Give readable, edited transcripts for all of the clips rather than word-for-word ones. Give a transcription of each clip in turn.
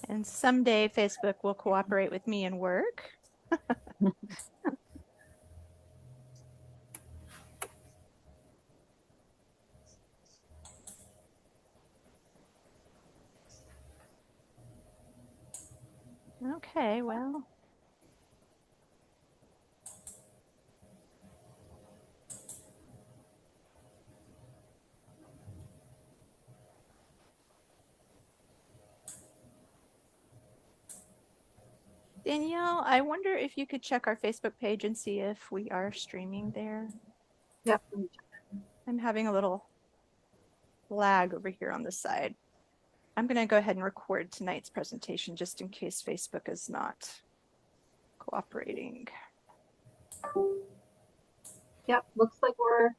And someday Facebook will cooperate with me and work. Okay, well. Danielle, I wonder if you could check our Facebook page and see if we are streaming there. Yep. I'm having a little lag over here on the side. I'm going to go ahead and record tonight's presentation just in case Facebook is not cooperating. Yep, looks like we're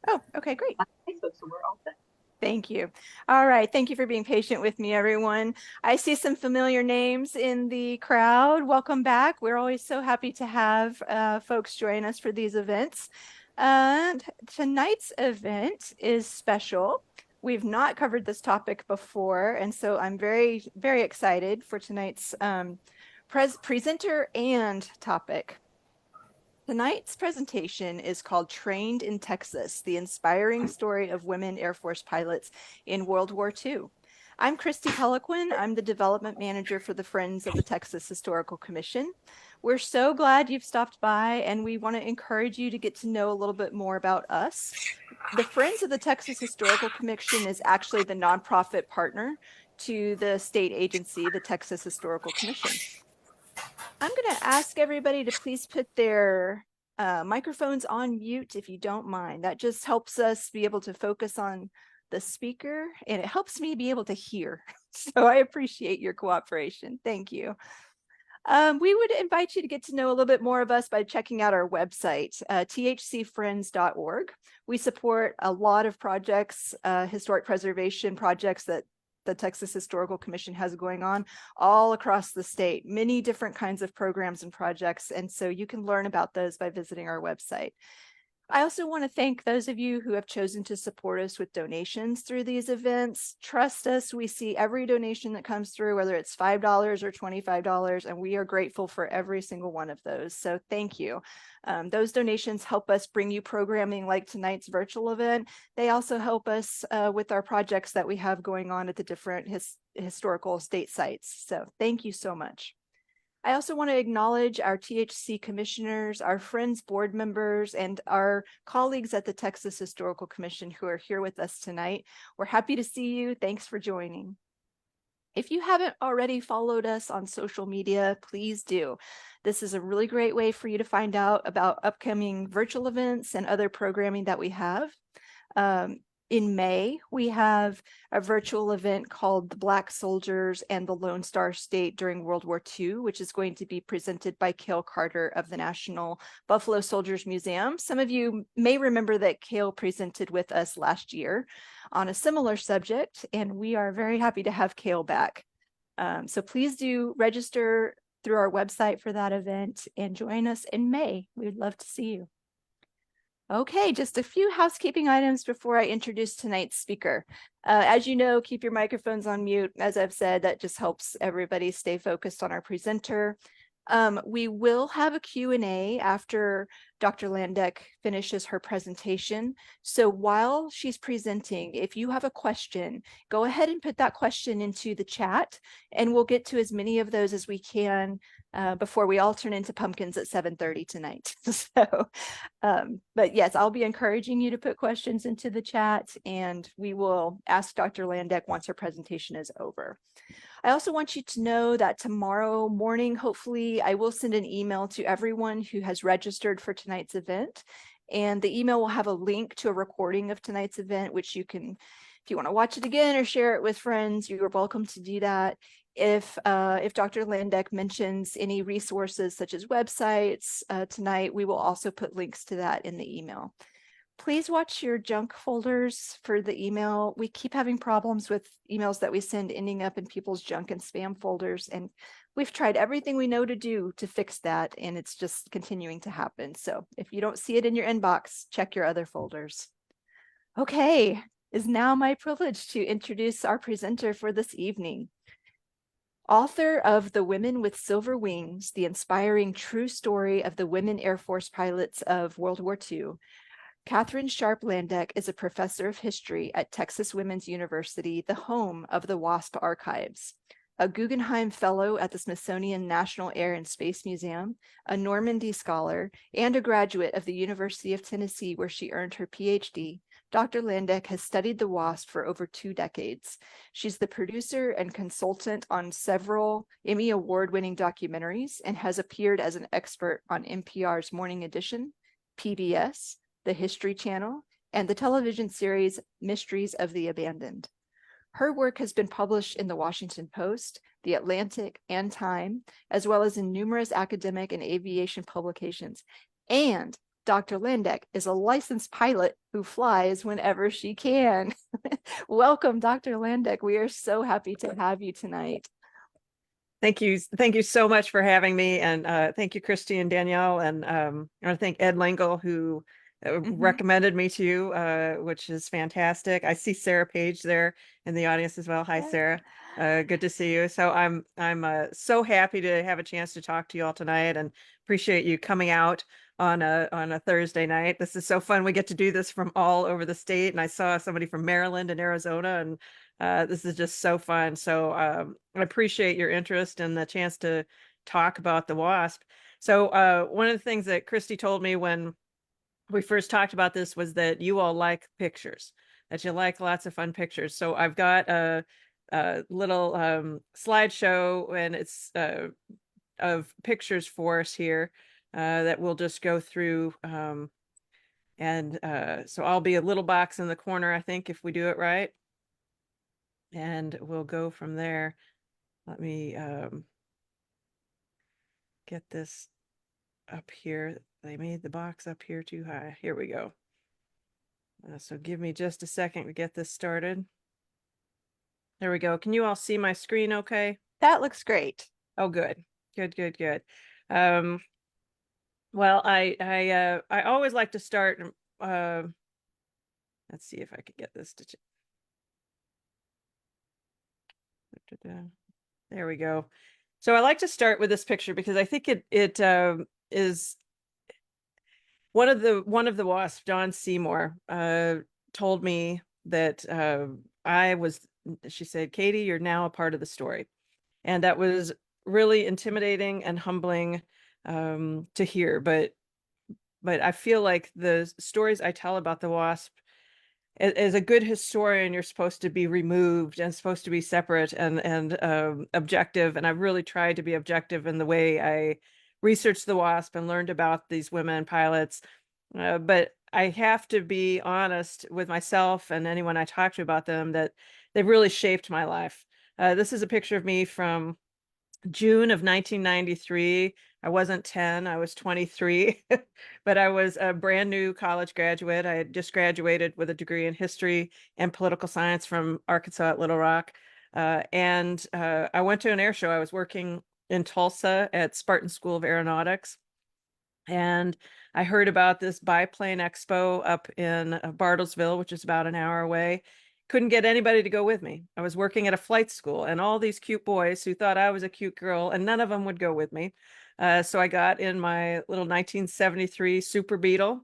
Oh, okay, great. on Facebook, so we're all set. Thank you. All right. Thank you for being patient with me, everyone. I see some familiar names in the crowd. Welcome back. We're always so happy to have folks join us for these events. And tonight's event is special. We've not covered this topic before, and so I'm very, very excited for tonight's presenter and topic. Tonight's presentation is called Trained in Texas, the inspiring story of women Air Force pilots in World War II. I'm Christy Peliquin. I'm the development manager for the Friends of the Texas Historical Commission. We're so glad you've stopped by, and we want to encourage you to get to know a little bit more about us. The Friends of the Texas Historical Commission is actually the nonprofit partner to the state agency, the Texas Historical Commission. I'm going to ask everybody to please put their microphones on mute if you don't mind. That just helps us be able to focus on the speaker, and it helps me be able to hear. So I appreciate your cooperation. Thank you. We would invite you to get to know a little bit more of us by checking out our website, thcfriends.org. We support a lot of projects, historic preservation projects that the Texas Historical Commission has going on all across the state, many different kinds of programs and projects. And so you can learn about those by visiting our website. I also want to thank those of you who have chosen to support us with donations through these events. Trust us, we see every donation that comes through, whether it's $5 or $25, and we are grateful for every single one of those. So thank you. Those donations help us bring you programming like tonight's virtual event. They also help us with our projects that we have going on at the different historical state sites. So thank you so much. I also want to acknowledge our THC commissioners, our Friends board members, and our colleagues at the Texas Historical Commission who are here with us tonight. We're happy to see you. Thanks for joining. If you haven't already followed us on social media, please do. This is a really great way for you to find out about upcoming virtual events and other programming that we have. In May, we have a virtual event called The Black Soldiers and the Lone Star State During World War II, which is going to be presented by Cale Carter of the National Buffalo Soldiers Museum. Some of you may remember that Cale presented with us last year on a similar subject, and we are very happy to have Cale back. So please do register through our website for that event and join us in May. We'd love to see you. Okay, just a few housekeeping items before I introduce tonight's speaker. As you know, keep your microphones on mute. As I've said, that just helps everybody stay focused on our presenter. We will have a Q&A after Dr. Landdeck finishes her presentation. So while she's presenting, if you have a question, go ahead and put that question into the chat, and we'll get to as many of those as we can before we all turn into pumpkins at 7:30 tonight. So, but yes, I'll be encouraging you to put questions into the chat, and we will ask Dr. Landdeck once her presentation is over. I also want you to know that tomorrow morning, hopefully, I will send an email to everyone who has registered for tonight's event. And the email will have a link to a recording of tonight's event, which you can, if you want to watch it again or share it with friends, you are welcome to do that. If Dr. Landdeck mentions any resources such as websites tonight, we will also put links to that in the email. Please watch your junk folders for the email. We keep having problems with emails that we send ending up in people's junk and spam folders, and we've tried everything we know to do to fix that, and it's just continuing to happen. So if you don't see it in your inbox, check your other folders. Okay, it's now my privilege to introduce our presenter for this evening. Author of The Women with Silver Wings, the inspiring true story of the women Air Force pilots of World War II, Katherine Sharp Landdeck is a professor of history at Texas Women's University, the home of the WASP archives. A Guggenheim Fellow at the Smithsonian National Air and Space Museum, a Normandy Scholar, and a graduate of the University of Tennessee, where she earned her PhD, Dr. Landdeck has studied the WASP for over 2 decades. She's the producer and consultant on several Emmy Award-winning documentaries and has appeared as an expert on NPR's Morning Edition, PBS, the History Channel, and the television series Mysteries of the Abandoned. Her work has been published in the Washington Post, the Atlantic, and Time, as well as in numerous academic and aviation publications. And Dr. Landdeck is a licensed pilot who flies whenever she can. Welcome, Dr. Landdeck. We are so happy to have you tonight. Thank you. Thank you so much for having me. And thank you, Christy and Danielle. And I want to thank Ed Lingle, who recommended me to you, which is fantastic. I see Sarah Page there in the audience as well. Hi, Sarah. Good to see you. So I'm so happy to have a chance to talk to you all tonight, and appreciate you coming out on a Thursday night. This is so fun. We get to do this from all over the state, and I saw somebody from Maryland and Arizona, and this is just so fun. So I appreciate your interest and the chance to talk about the WASP. So one of the things that Christy told me when we first talked about this was that you all like pictures, that you like lots of fun pictures. So I've got a little slideshow, and it's of pictures for us here that we'll just go through. And so I'll be a little box in the corner, I think, if we do it right. And we'll go from there. Let me get this up here. They made the box up here too high. Here we go. So give me just a second to get this started. There we go. Can you all see my screen okay? That looks great. Oh, good. Good. Well, I always like to start. Let's see if I could get this to. There we go. So I like to start with this picture because I think it is one of the WASP, John Seymour, told me that she said, Katie, you're now a part of the story. And that was really intimidating and humbling to hear. But I feel like the stories I tell about the WASP, as a good historian, you're supposed to be removed and supposed to be separate and objective. And I've really tried to be objective in the way I researched the WASP and learned about these women pilots. But I have to be honest with myself and anyone I talk to about them that they've really shaped my life. This is a picture of me from June of 1993. I wasn't 10, I was 23, but I was a brand new college graduate. I had just graduated with a degree in history and political science from Arkansas at Little Rock. And I went to an air show. I was working in Tulsa at Spartan School of Aeronautics. And I heard about this biplane expo up in Bartlesville, which is about an hour away. Couldn't get anybody to go with me. I was working at a flight school, and all these cute boys who thought I was a cute girl, and none of them would go with me. So I got in my little 1973 Super Beetle.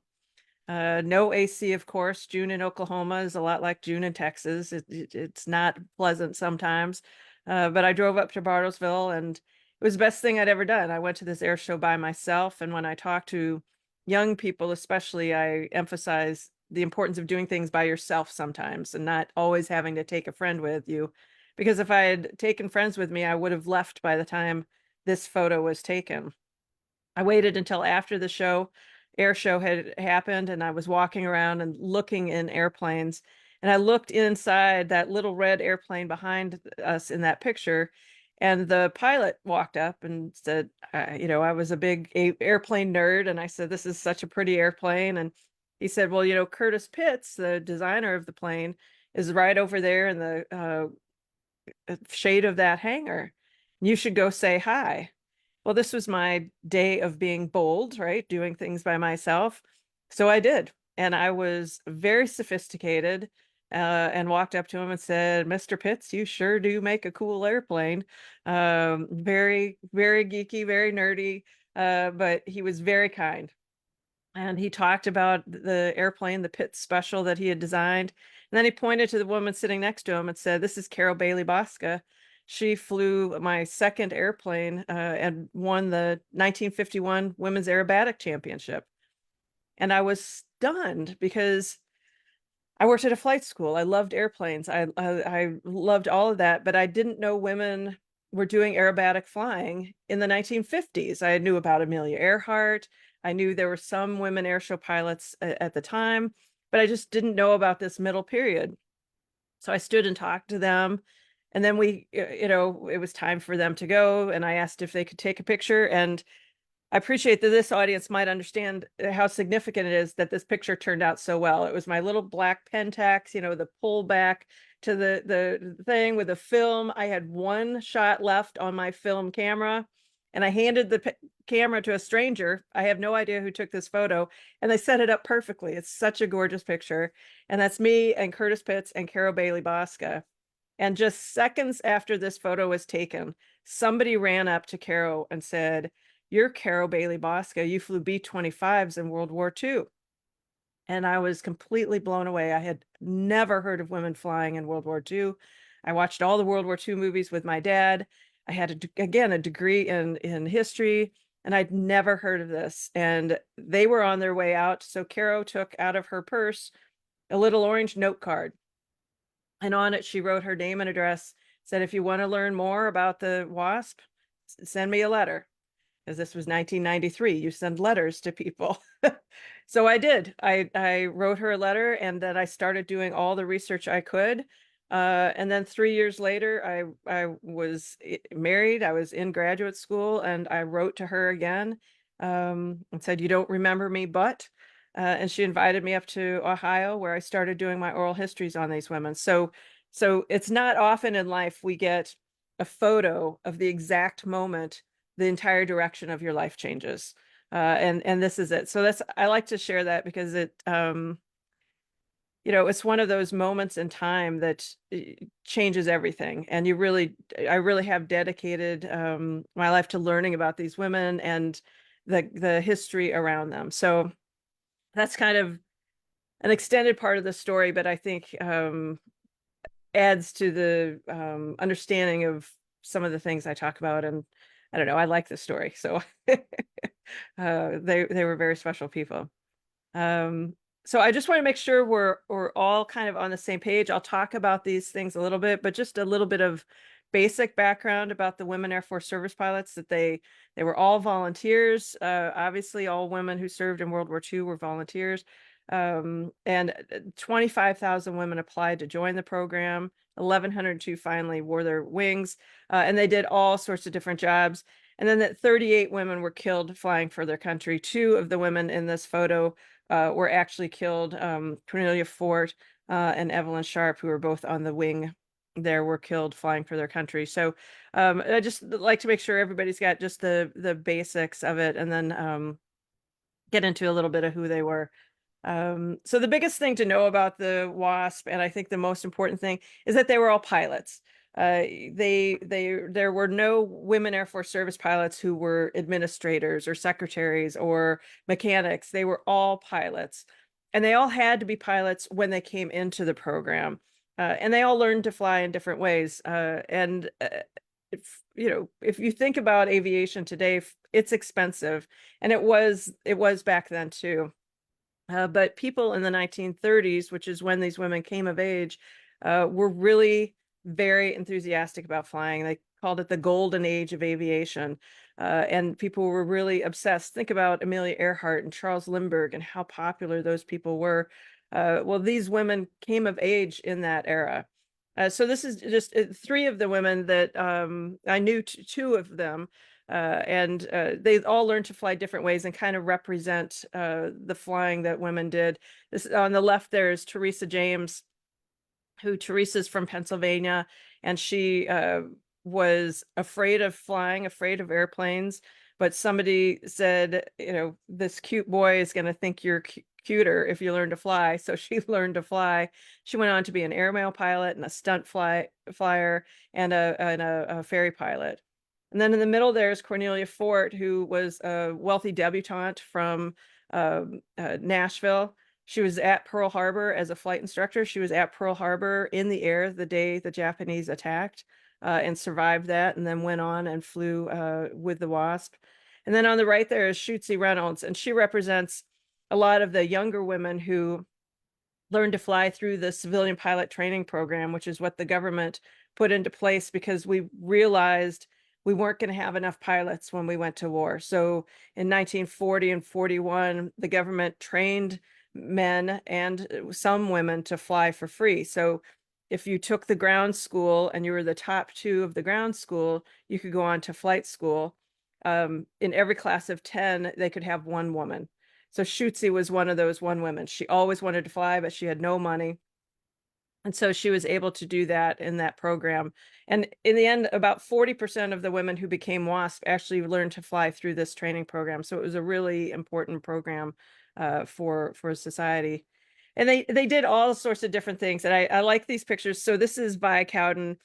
No AC, of course. June in Oklahoma is a lot like June in Texas. It's not pleasant sometimes. But I drove up to Bartlesville, and it was the best thing I'd ever done. I went to this air show by myself, and when I talk to young people, especially, I emphasize the importance of doing things by yourself sometimes and not always having to take a friend with you. Because if I had taken friends with me, I would have left by the time this photo was taken. I waited until after the air show had happened, and I was walking around and looking in airplanes. And I looked inside that little red airplane behind us in that picture. And the pilot walked up and said, I was a big airplane nerd. And I said, this is such a pretty airplane. And he said, well, Curtis Pitts, the designer of the plane, is right over there in the shade of that hangar. You should go say hi. Well, this was my day of being bold, right? Doing things by myself. So I did. And I was very sophisticated, and walked up to him and said, "Mr. Pitts, you sure do make a cool airplane." Very, very geeky, very nerdy, but he was very kind. And he talked about the airplane, the Pitts Special that he had designed. And then he pointed to the woman sitting next to him and said, "This is Carol Bailey Bosca. She flew my second airplane and won the 1951 Women's Aerobatic Championship." And I was stunned because I worked at a flight school. I loved airplanes. I loved all of that, but I didn't know women were doing aerobatic flying in the 1950s. I knew about Amelia Earhart. I knew there were some women airshow pilots at the time, but I just didn't know about this middle period. So I stood and talked to them. And then it was time for them to go. And I asked if they could take a picture. And I appreciate that this audience might understand how significant it is that this picture turned out so well. It was my little black Pentax, the pull back to the thing with the film. I had one shot left on my film camera, and I handed the camera to a stranger. I have no idea who took this photo, and they set it up perfectly. It's such a gorgeous picture. And that's me and Curtis Pitts and Carol Bailey Bosca. And just seconds after this photo was taken, somebody ran up to Carol and said, "You're Carol Bailey Bosca. You flew B-25s in World War II." And I was completely blown away. I had never heard of women flying in World War II. I watched all the World War II movies with my dad. I had, again, a degree in history, and I'd never heard of this. And they were on their way out. So Carol took out of her purse a little orange note card. And on it, she wrote her name and address, said, "If you want to learn more about the WASP, send me a letter." Because this was 1993, you send letters to people. So I did. I wrote her a letter, and then I started doing all the research I could. And then 3 years later, I was married. I was in graduate school, and I wrote to her again and said, "You don't remember me, but..." And she invited me up to Ohio, where I started doing my oral histories on these women. So it's not often in life we get a photo of the exact moment the entire direction of your life changes. And this is it. So I like to share that because it's one of those moments in time that changes everything. And I really have dedicated my life to learning about these women and the history around them. So that's kind of an extended part of the story, but I think adds to the understanding of some of the things I talk about. And I don't know, I like the story. So they were very special people. So I just want to make sure we're all kind of on the same page. I'll talk about these things a little bit, but just a little bit of basic background about the women Air Force service pilots, that they were all volunteers. Obviously, all women who served in World War II were volunteers. And 25,000 women applied to join the program. 1,102 finally wore their wings, and they did all sorts of different jobs. And then that 38 women were killed flying for their country. 2 of the women in this photo were actually killed. Cornelia Fort and Evelyn Sharp, who were both on the wing there, were killed flying for their country. So I just like to make sure everybody's got just the basics of it, and then get into a little bit of who they were. So the biggest thing to know about the WASP, and I think the most important thing, is that they were all pilots. There were no women Air Force service pilots who were administrators or secretaries or mechanics. They were all pilots, and they all had to be pilots when they came into the program. And they all learned to fly in different ways. If you think about aviation today, it's expensive, and it was back then too. But people in the 1930s, which is when these women came of age, were really very enthusiastic about flying. They called it the golden age of aviation. And people were really obsessed. Think about Amelia Earhart and Charles Lindbergh and how popular those people were. Well, these women came of age in that era. So this is just 3 of the women that I knew, 2 of them. And they all learned to fly different ways and kind of represent the flying that women did. This on the left, there is Teresa James, Teresa's from Pennsylvania, and she was afraid of flying, afraid of airplanes. But somebody said, this cute boy is going to think you're cuter if you learn to fly. So she learned to fly. She went on to be an airmail pilot and a stunt flyer and a ferry pilot. And then in the middle, there's Cornelia Fort, who was a wealthy debutante from Nashville. She was at Pearl Harbor as a flight instructor. She was at Pearl Harbor in the air the day the Japanese attacked and survived that, and then went on and flew with the WASP. And then on the right there is Shootsy Reynolds, and she represents a lot of the younger women who learned to fly through the civilian pilot training program, which is what the government put into place because we realized we weren't going to have enough pilots when we went to war. So in 1940 and 41, the government trained men and some women to fly for free. So if you took the ground school and you were the top 2 of the ground school, you could go on to flight school. In every class of 10, they could have 1 woman. So Shootsy was one of those 1 women. She always wanted to fly, but she had no money. And so she was able to do that in that program. And in the end, about 40% of the women who became WASP actually learned to fly through this training program. So it was a really important program for society. And they did all sorts of different things. And I like these pictures. So this is Vi Cowden.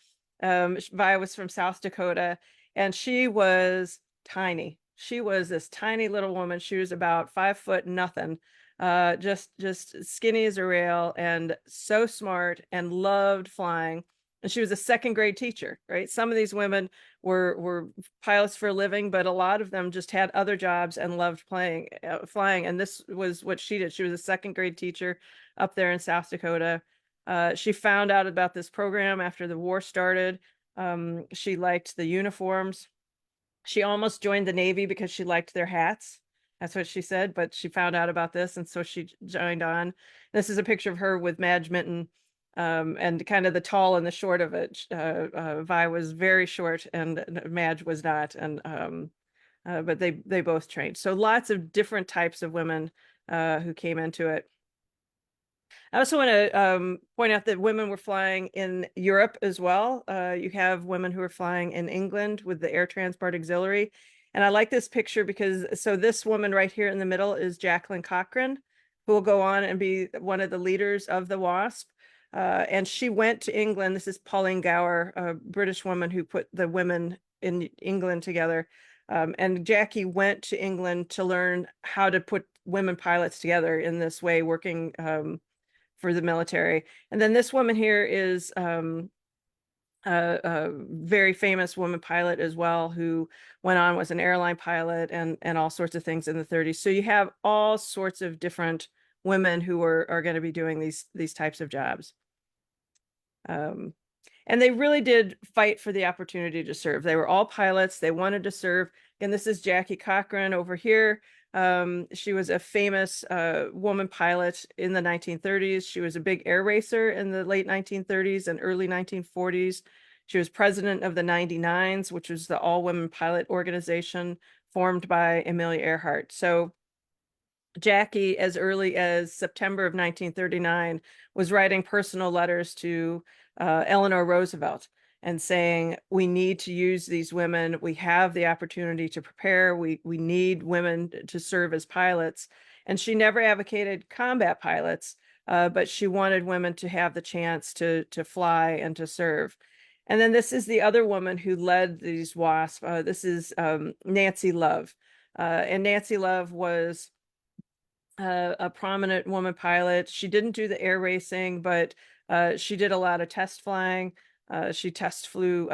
Vi was from South Dakota, and she was tiny. She was this tiny little woman. She was about 5 foot nothing, just skinny as a rail, and so smart, and loved flying. And she was a 2nd grade teacher, right? Some of these women were pilots for a living, but a lot of them just had other jobs and loved flying. And this was what she did. She was a 2nd grade teacher up there in South Dakota. She found out about this program after the war started. She liked the uniforms. She almost joined the Navy because she liked their hats. That's what she said, but she found out about this, and so she joined on. This is a picture of her with Madge Minton, and kind of the tall and the short of it. Vi was very short, and Madge was not, and but they both trained. So lots of different types of women who came into it. I also want to point out that women were flying in Europe as well. You have women who are flying in England with the Air Transport Auxiliary. And I like this picture because, so this woman right here in the middle is Jacqueline Cochran, who will go on and be one of the leaders of the WASP. And she went to England. This is Pauline Gower, a British woman who put the women in England together. And Jackie went to England to learn how to put women pilots together in this way, working for the military. And then this woman here is a very famous woman pilot as well, who went on, was an airline pilot, and all sorts of things in the 30s. So you have all sorts of different women who are going to be doing these types of jobs. And they really did fight for the opportunity to serve. They were all pilots. They wanted to serve. And this is Jackie Cochran over here. She was a famous woman pilot in the 1930s. She was a big air racer in the late 1930s and early 1940s. She was president of the 99s, which was the all-women pilot organization formed by Amelia Earhart. So Jackie, as early as September of 1939, was writing personal letters to Eleanor Roosevelt and saying, we need to use these women. We have the opportunity to prepare. We need women to serve as pilots. And she never advocated combat pilots, but she wanted women to have the chance to fly and to serve. And then this is the other woman who led these WASP. This is Nancy Love. And Nancy Love was a prominent woman pilot. She didn't do the air racing, but she did a lot of test flying. She test flew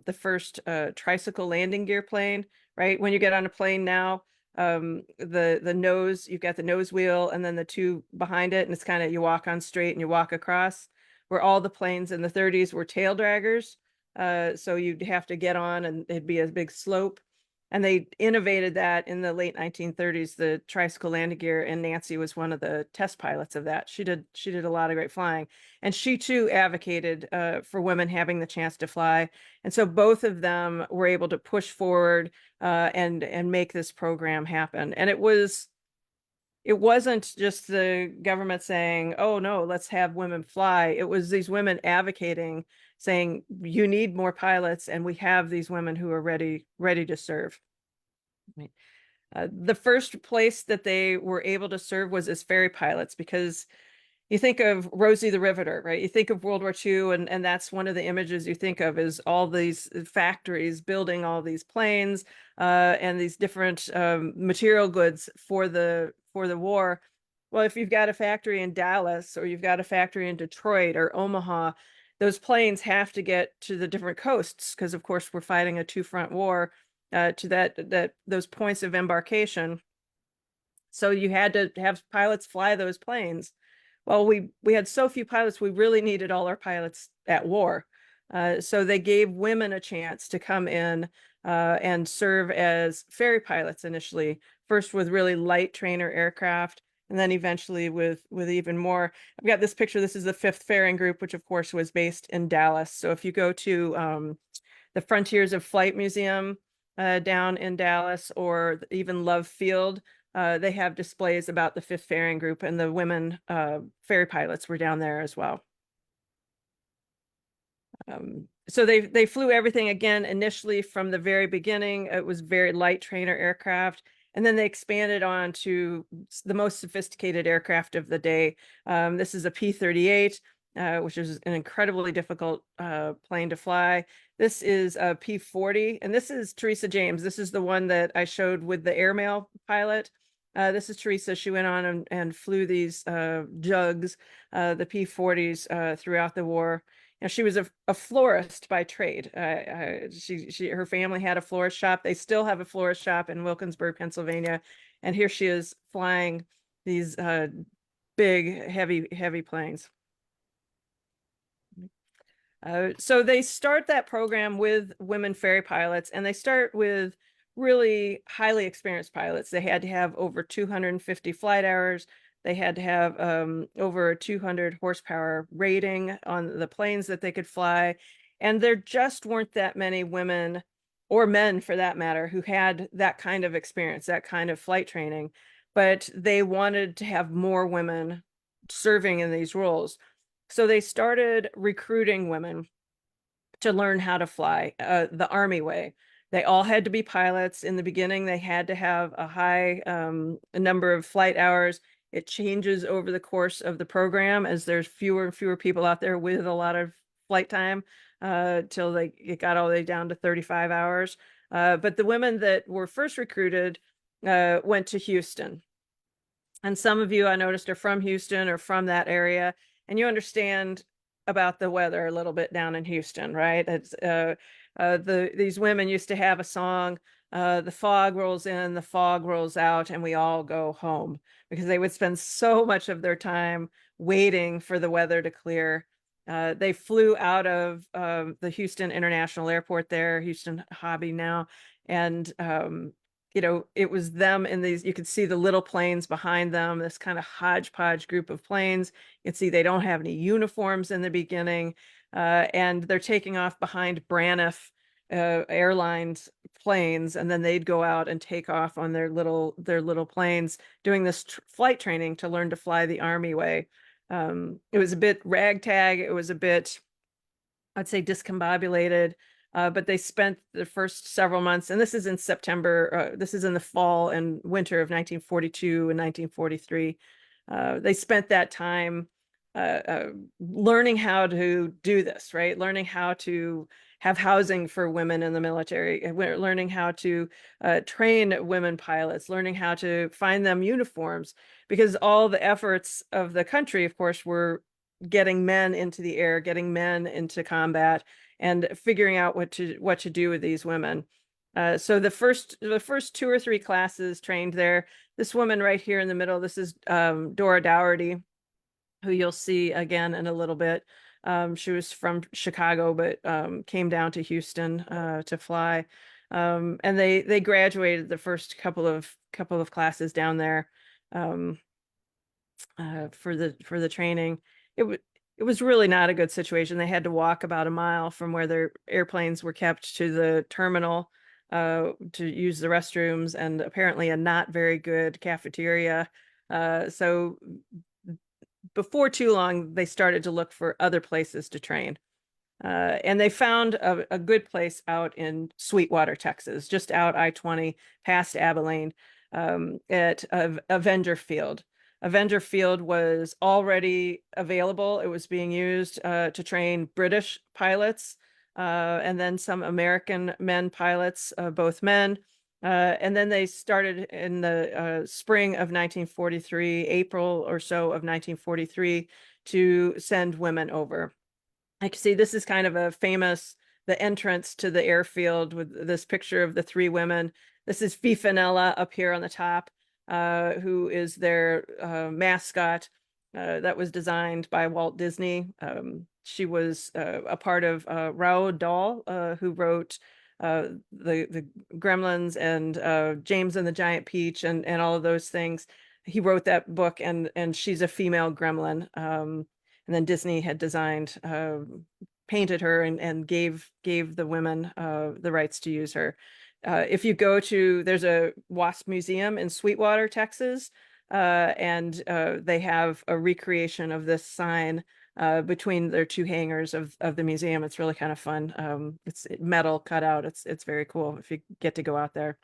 the first tricycle landing gear plane, right? When you get on a plane now, the nose, you've got the nose wheel and then the 2 behind it, and it's kind of, you walk on straight and you walk across, where all the planes in the 30s were tail draggers. So you'd have to get on and it'd be a big slope. And they innovated that in the late 1930s, the tricycle landing gear, and Nancy was one of the test pilots of that. She did a lot of great flying, and she too advocated for women having the chance to fly. And so both of them were able to push forward and make this program happen. And it wasn't just the government saying, oh no, let's have women fly. It was these women advocating, saying, you need more pilots, and we have these women who are ready to serve. The first place that they were able to serve was as ferry pilots, because you think of Rosie the Riveter, right? You think of World War II, and that's one of the images you think of, is all these factories building all these planes and these different material goods for the war. Well, if you've got a factory in Dallas, or you've got a factory in Detroit or Omaha, those planes have to get to the different coasts, because of course we're fighting a two-front war, to those points of embarkation. So you had to have pilots fly those planes. Well, we had so few pilots, we really needed all our pilots at war. So they gave women a chance to come in and serve as ferry pilots initially, first with really light trainer aircraft, and then eventually with even more. I've got this picture. This is the 5th Ferrying Group, which of course was based in Dallas. So if you go to the Frontiers of Flight Museum down in Dallas, or even Love Field, they have displays about the 5th Ferrying Group, and the women ferry pilots were down there as well. So they flew everything, again, initially from the very beginning. It was very light trainer aircraft, and then they expanded on to the most sophisticated aircraft of the day. This is a P-38, which is an incredibly difficult plane to fly. This is a P-40, and this is Teresa James. This is the one that I showed with the airmail pilot. This is Teresa. She went on and flew these jugs, the P-40s, throughout the war. You know, she was a florist by trade. Her family had a florist shop. They still have a florist shop in Wilkinsburg, Pennsylvania, and here she is flying these big, heavy planes. So they start that program with women ferry pilots, and they start with really highly experienced pilots. They had to have over 250 flight hours. They had to have over a 200 horsepower rating on the planes that they could fly. And there just weren't that many women, or men for that matter, who had that kind of experience, that kind of flight training. But they wanted to have more women serving in these roles. So they started recruiting women to learn how to fly the Army way. They all had to be pilots. In the beginning, they had to have a high number of flight hours. It changes over the course of the program as there's fewer and fewer people out there with a lot of flight time, till it got all the way down to 35 hours. But the women that were first recruited went to Houston. And some of you, I noticed, are from Houston or from that area, and you understand about the weather a little bit down in Houston, right? It's these women used to have a song, the fog rolls in, the fog rolls out, and we all go home, because they would spend so much of their time waiting for the weather to clear. They flew out of the Houston International Airport there, Houston Hobby now, and you know, it was them in these, you could see the little planes behind them, this kind of hodgepodge group of planes. You can see they don't have any uniforms in the beginning, and they're taking off behind Braniff Airlines planes, and then they'd go out and take off on their little planes, doing this flight training to learn to fly the Army way. It was a bit ragtag. It was a bit, I'd say, discombobulated. But they spent the first several months, and this is in September, this is in the fall and winter of 1942 and 1943. They spent that time learning how to do this, right? Learning how to have housing for women in the military, learning how to train women pilots, learning how to find them uniforms, because all the efforts of the country, of course, were getting men into the air, getting men into combat, and figuring out what to do with these women. So the first 2 or 3 classes trained there. This woman right here in the middle, this is Dora Dougherty, who you'll see again in a little bit. She was from Chicago, but came down to Houston to fly. And they graduated the first couple of classes down there for the training. It was really not a good situation. They had to walk about a mile from where their airplanes were kept to the terminal to use the restrooms, and apparently a not very good cafeteria. So before too long, they started to look for other places to train. And they found a good place out in Sweetwater, Texas, just out I-20 past Abilene. at Avenger Field. Avenger Field was already available. It was being used to train British pilots and then some American men pilots, both men. And then they started in the spring of 1943, April or so of 1943, to send women over. I can see this is kind of a famous, the entrance to the airfield with this picture of the three women. This is Fifinella up here on the top, who is their mascot. That was designed by Walt Disney. She was a part of Roald Dahl, who wrote the Gremlins and James and the Giant Peach and all of those things. He wrote that book, and she's a female gremlin. And then Disney had designed, painted her and gave the women the rights to use her. If you go to, there's a WASP museum in Sweetwater, Texas, and they have a recreation of this sign between their two hangars of the museum. It's really kind of fun. It's metal cut out. It's very cool if you get to go out there.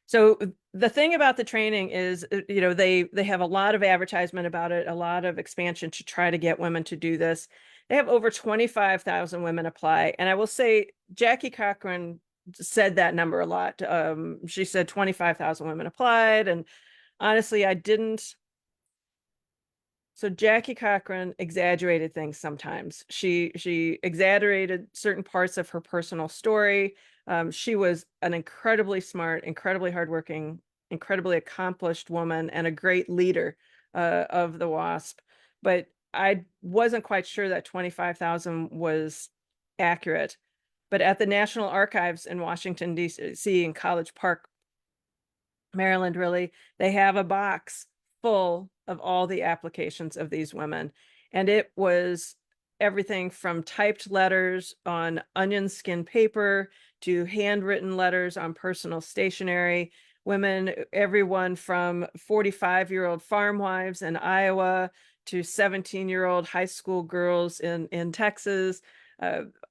So the thing about the training is, they have a lot of advertisement about it, a lot of expansion to try to get women to do this. They have over 25,000 women apply. And I will say Jackie Cochran said that number a lot. She said 25,000 women applied. And honestly, I didn't. So Jackie Cochran exaggerated things sometimes. She exaggerated certain parts of her personal story. She was an incredibly smart, incredibly hardworking, incredibly accomplished woman and a great leader of the WASP. But I wasn't quite sure that 25,000 was accurate. But at the National Archives in Washington, D.C., in College Park, Maryland, really, they have a box full of all the applications of these women. And it was everything from typed letters on onion skin paper to handwritten letters on personal stationery. Women, everyone from 45-year-old farm wives in Iowa to 17-year-old high school girls in Texas,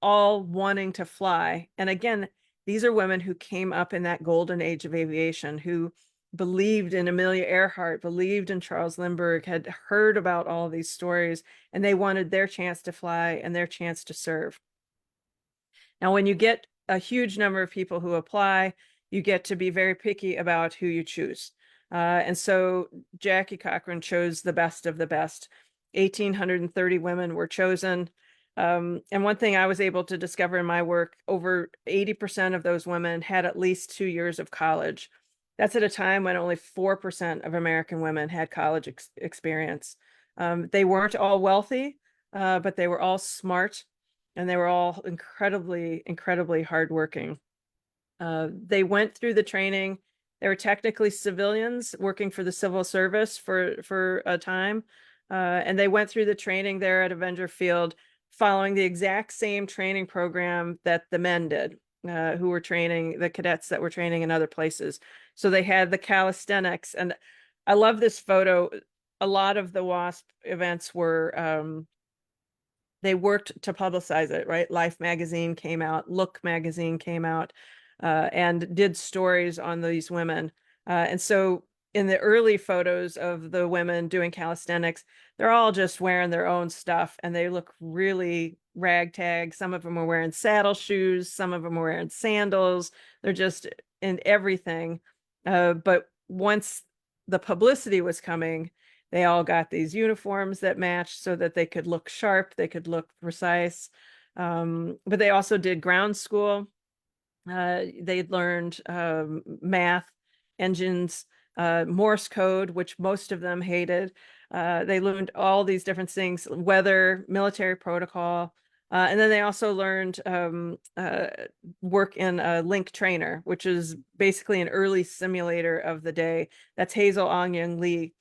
all wanting to fly. And again, these are women who came up in that golden age of aviation, who believed in Amelia Earhart, believed in Charles Lindbergh, had heard about all these stories, and they wanted their chance to fly and their chance to serve. Now, when you get a huge number of people who apply, you get to be very picky about who you choose. And so Jackie Cochran chose the best of the best. 1,830 women were chosen. And one thing I was able to discover in my work, over 80% of those women had at least 2 years of college. That's at a time when only 4% of American women had college experience. They weren't all wealthy, but they were all smart, and they were all incredibly, incredibly hardworking. They went through the training. They were technically civilians working for the civil service for a time, and they went through the training there at Avenger Field, following the exact same training program that the men did, who were training, the cadets that were training in other places. So they had the calisthenics, and I love this photo. A lot of the WASP events were, they worked to publicize it, right? Life magazine came out, Look magazine came out, and did stories on these women. And so in the early photos of the women doing calisthenics, they're all just wearing their own stuff, and they look really ragtag. Some of them are wearing saddle shoes, some of them are wearing sandals. They're just in everything. But once the publicity was coming, they all got these uniforms that matched so that they could look sharp, they could look precise. But they also did ground school. They learned math, engines, Morse code, which most of them hated. They learned all these different things, weather, military protocol. And then they also learned work in a Link Trainer, which is basically an early simulator of the day. That's Hazel Ong-Young Lee.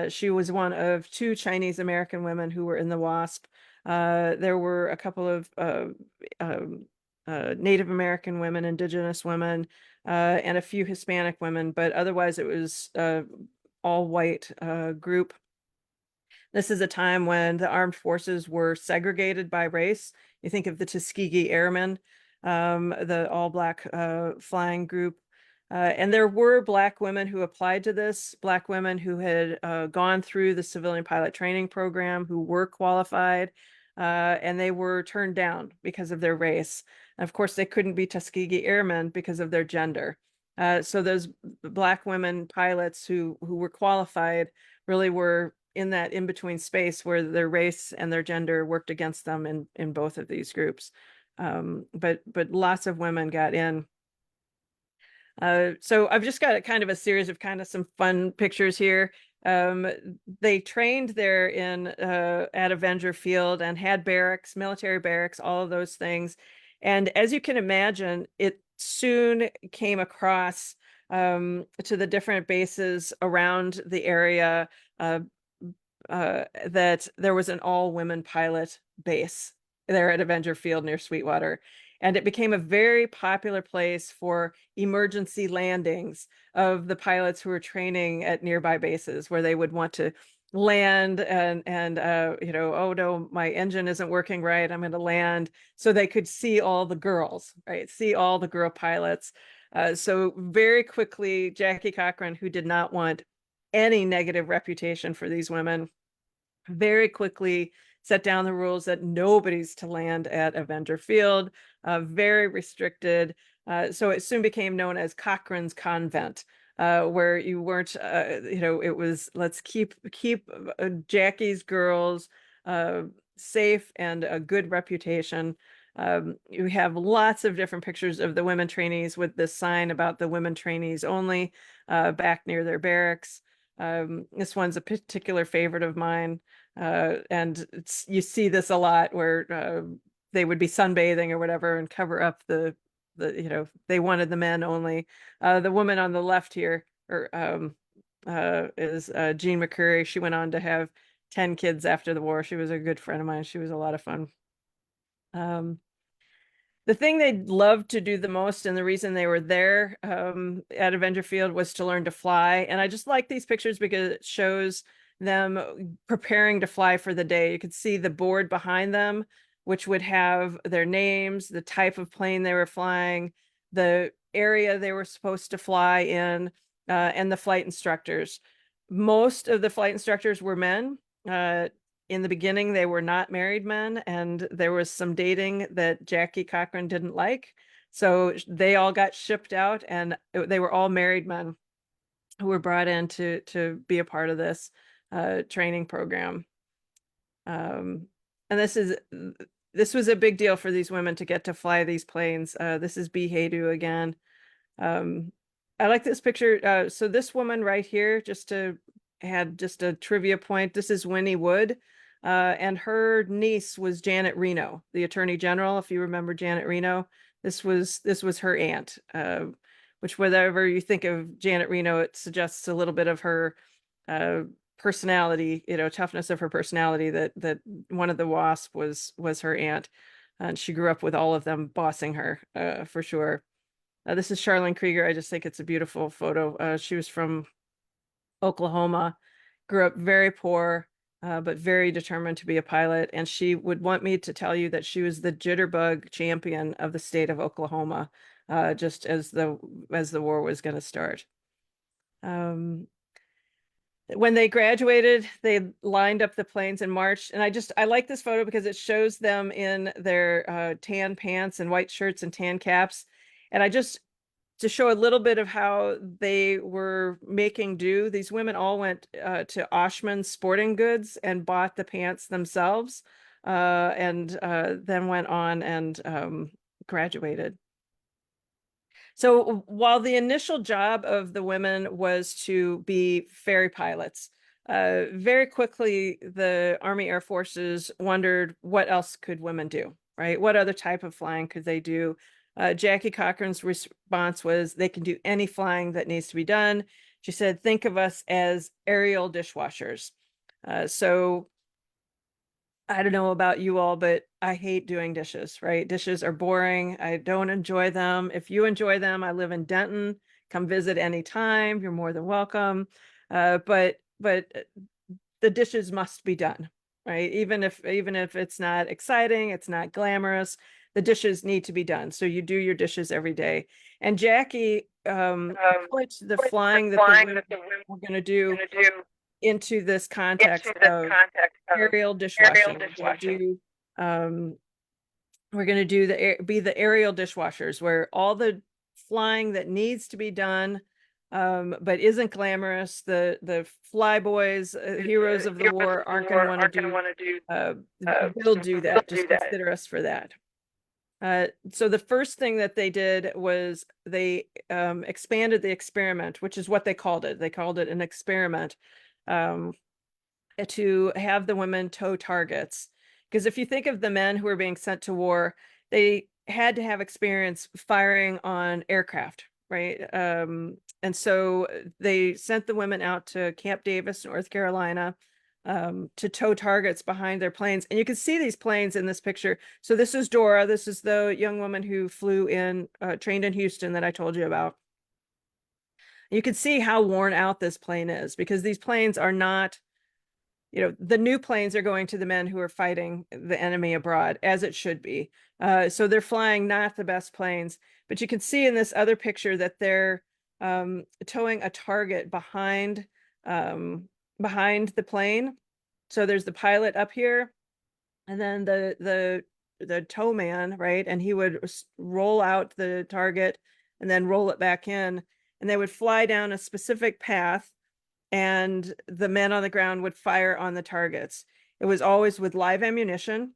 She was one of 2 Chinese American women who were in the WASP. There were a couple of Native American women, Indigenous women, and a few Hispanic women, but otherwise it was all white group. This is a time when the armed forces were segregated by race. You think of the Tuskegee Airmen, the all-black flying group. And there were Black women who applied to this, Black women who had gone through the civilian pilot training program, who were qualified, and they were turned down because of their race. And of course, they couldn't be Tuskegee Airmen because of their gender. So those Black women pilots who were qualified really were in that in-between space where their race and their gender worked against them in both of these groups. But lots of women got in. So I've just got kind of a series of kind of some fun pictures here. They trained there in at Avenger Field and had barracks, military barracks, all of those things. And as you can imagine, it soon came across to the different bases around the area that there was an all-women pilot base there at Avenger Field near Sweetwater. And it became a very popular place for emergency landings of the pilots who were training at nearby bases, where they would want to land and you know, oh no, my engine isn't working right, I'm going to land, so they could see all the girls, right? See all the girl pilots. So very quickly, Jackie Cochran, who did not want any negative reputation for these women, very quickly set down the rules that nobody's to land at Avenger Field, very restricted. So it soon became known as Cochran's Convent, where you weren't, you know, it was let's keep Jackie's girls safe and a good reputation. You have lots of different pictures of the women trainees with this sign about the women trainees only back near their barracks. This one's a particular favorite of mine. And you see this a lot where they would be sunbathing or whatever and cover up the you know, they wanted the men only. The woman on the left here is Jean McCurry. She went on to have 10 kids after the war. She was a good friend of mine. She was a lot of fun. The thing they loved to do the most, and the reason they were there at Avenger Field, was to learn to fly. And I just like these pictures because it shows them preparing to fly for the day. You could see the board behind them, which would have their names, the type of plane they were flying, the area they were supposed to fly in, and the flight instructors. Most of the flight instructors were men. In the beginning, they were not married men, and there was some dating that Jackie Cochran didn't like. So they all got shipped out, and they were all married men who were brought in to be a part of this training program. And this was a big deal for these women to get to fly these planes. This is B. Haydu again. I like this picture. So this woman right here, had just a trivia point. This is Winnie Wood. And her niece was Janet Reno, the Attorney General. If you remember Janet Reno, this was her aunt, which whatever you think of Janet Reno, it suggests a little bit of her personality, you know, toughness of her personality, that one of the WASP was her aunt. And she grew up with all of them bossing her, for sure. This is Charlene Krieger. I just think it's a beautiful photo. She was from Oklahoma, grew up very poor, but very determined to be a pilot. And she would want me to tell you that she was the jitterbug champion of the state of Oklahoma, just as the war was going to start. When they graduated, they lined up the planes and marched. And I like this photo because it shows them in their tan pants and white shirts and tan caps. And to show a little bit of how they were making do, these women all went to Oshman Sporting Goods and bought the pants themselves, and then went on and graduated. So while the initial job of the women was to be ferry pilots, very quickly the Army Air Forces wondered what else could women do, right? What other type of flying could they do? Jackie Cochran's response was, they can do any flying that needs to be done. She said, think of us as aerial dishwashers. So I don't know about you all, but I hate doing dishes, right? Dishes are boring. I don't enjoy them. If you enjoy them, I live in Denton. Come visit anytime. You're more than welcome. But the dishes must be done, right? Even if it's not exciting, it's not glamorous, the dishes need to be done. So you do your dishes every day. And Jackie put the flying that the women were going to do into this context of aerial dishwashing. Um, we're going to do be the aerial dishwashers, where all the flying that needs to be done, but isn't glamorous. The flyboys, heroes of the war, aren't going to want to do. We'll do that. Just consider us for that. So the first thing that they did was they expanded the experiment, which is what they called it. They called it an experiment, to have the women tow targets. Because if you think of the men who were being sent to war, they had to have experience firing on aircraft, right? And so they sent the women out to Camp Davis, North Carolina, to tow targets behind their planes. And you can see these planes in this picture. So this is Dora. This is the young woman who flew in, trained in Houston that I told you about. You can see how worn out this plane is, because these planes are not, the new planes are going to the men who are fighting the enemy abroad, as it should be. So they're flying not the best planes, but you can see in this other picture that they're towing a target behind the plane. So there's the pilot up here, and then the tow man, right? And he would roll out the target and then roll it back in, and they would fly down a specific path, and the men on the ground would fire on the targets. It was always with live ammunition,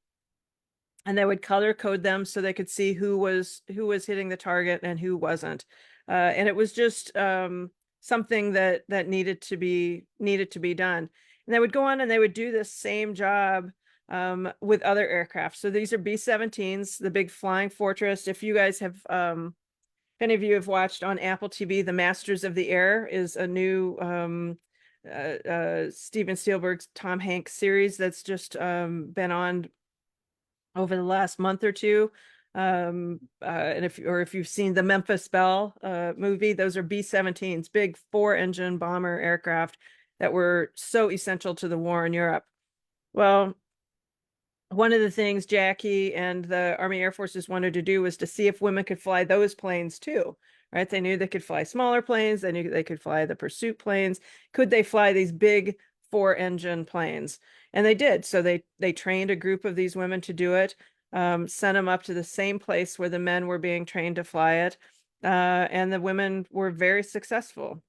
and they would color code them so they could see who was hitting the target and who wasn't. And it was just something that needed to be done. And they would go on and they would do this same job with other aircraft. So these are B-17s, the big flying fortress. If you guys have if any of you have watched on Apple TV, The Masters of the Air is a new Steven Spielberg's Tom Hanks series that's just been on over the last month or two. And if you've seen the Memphis Belle movie, those are B-17s, big 4-engine bomber aircraft that were so essential to the war in Europe. Well, one of the things Jackie and the Army Air Forces wanted to do was to see if women could fly those planes too, right? They knew they could fly smaller planes. They knew they could fly the pursuit planes. Could they fly these big 4-engine planes? And they did. So they trained a group of these women to do it, sent them up to the same place where the men were being trained to fly it. And the women were very successful.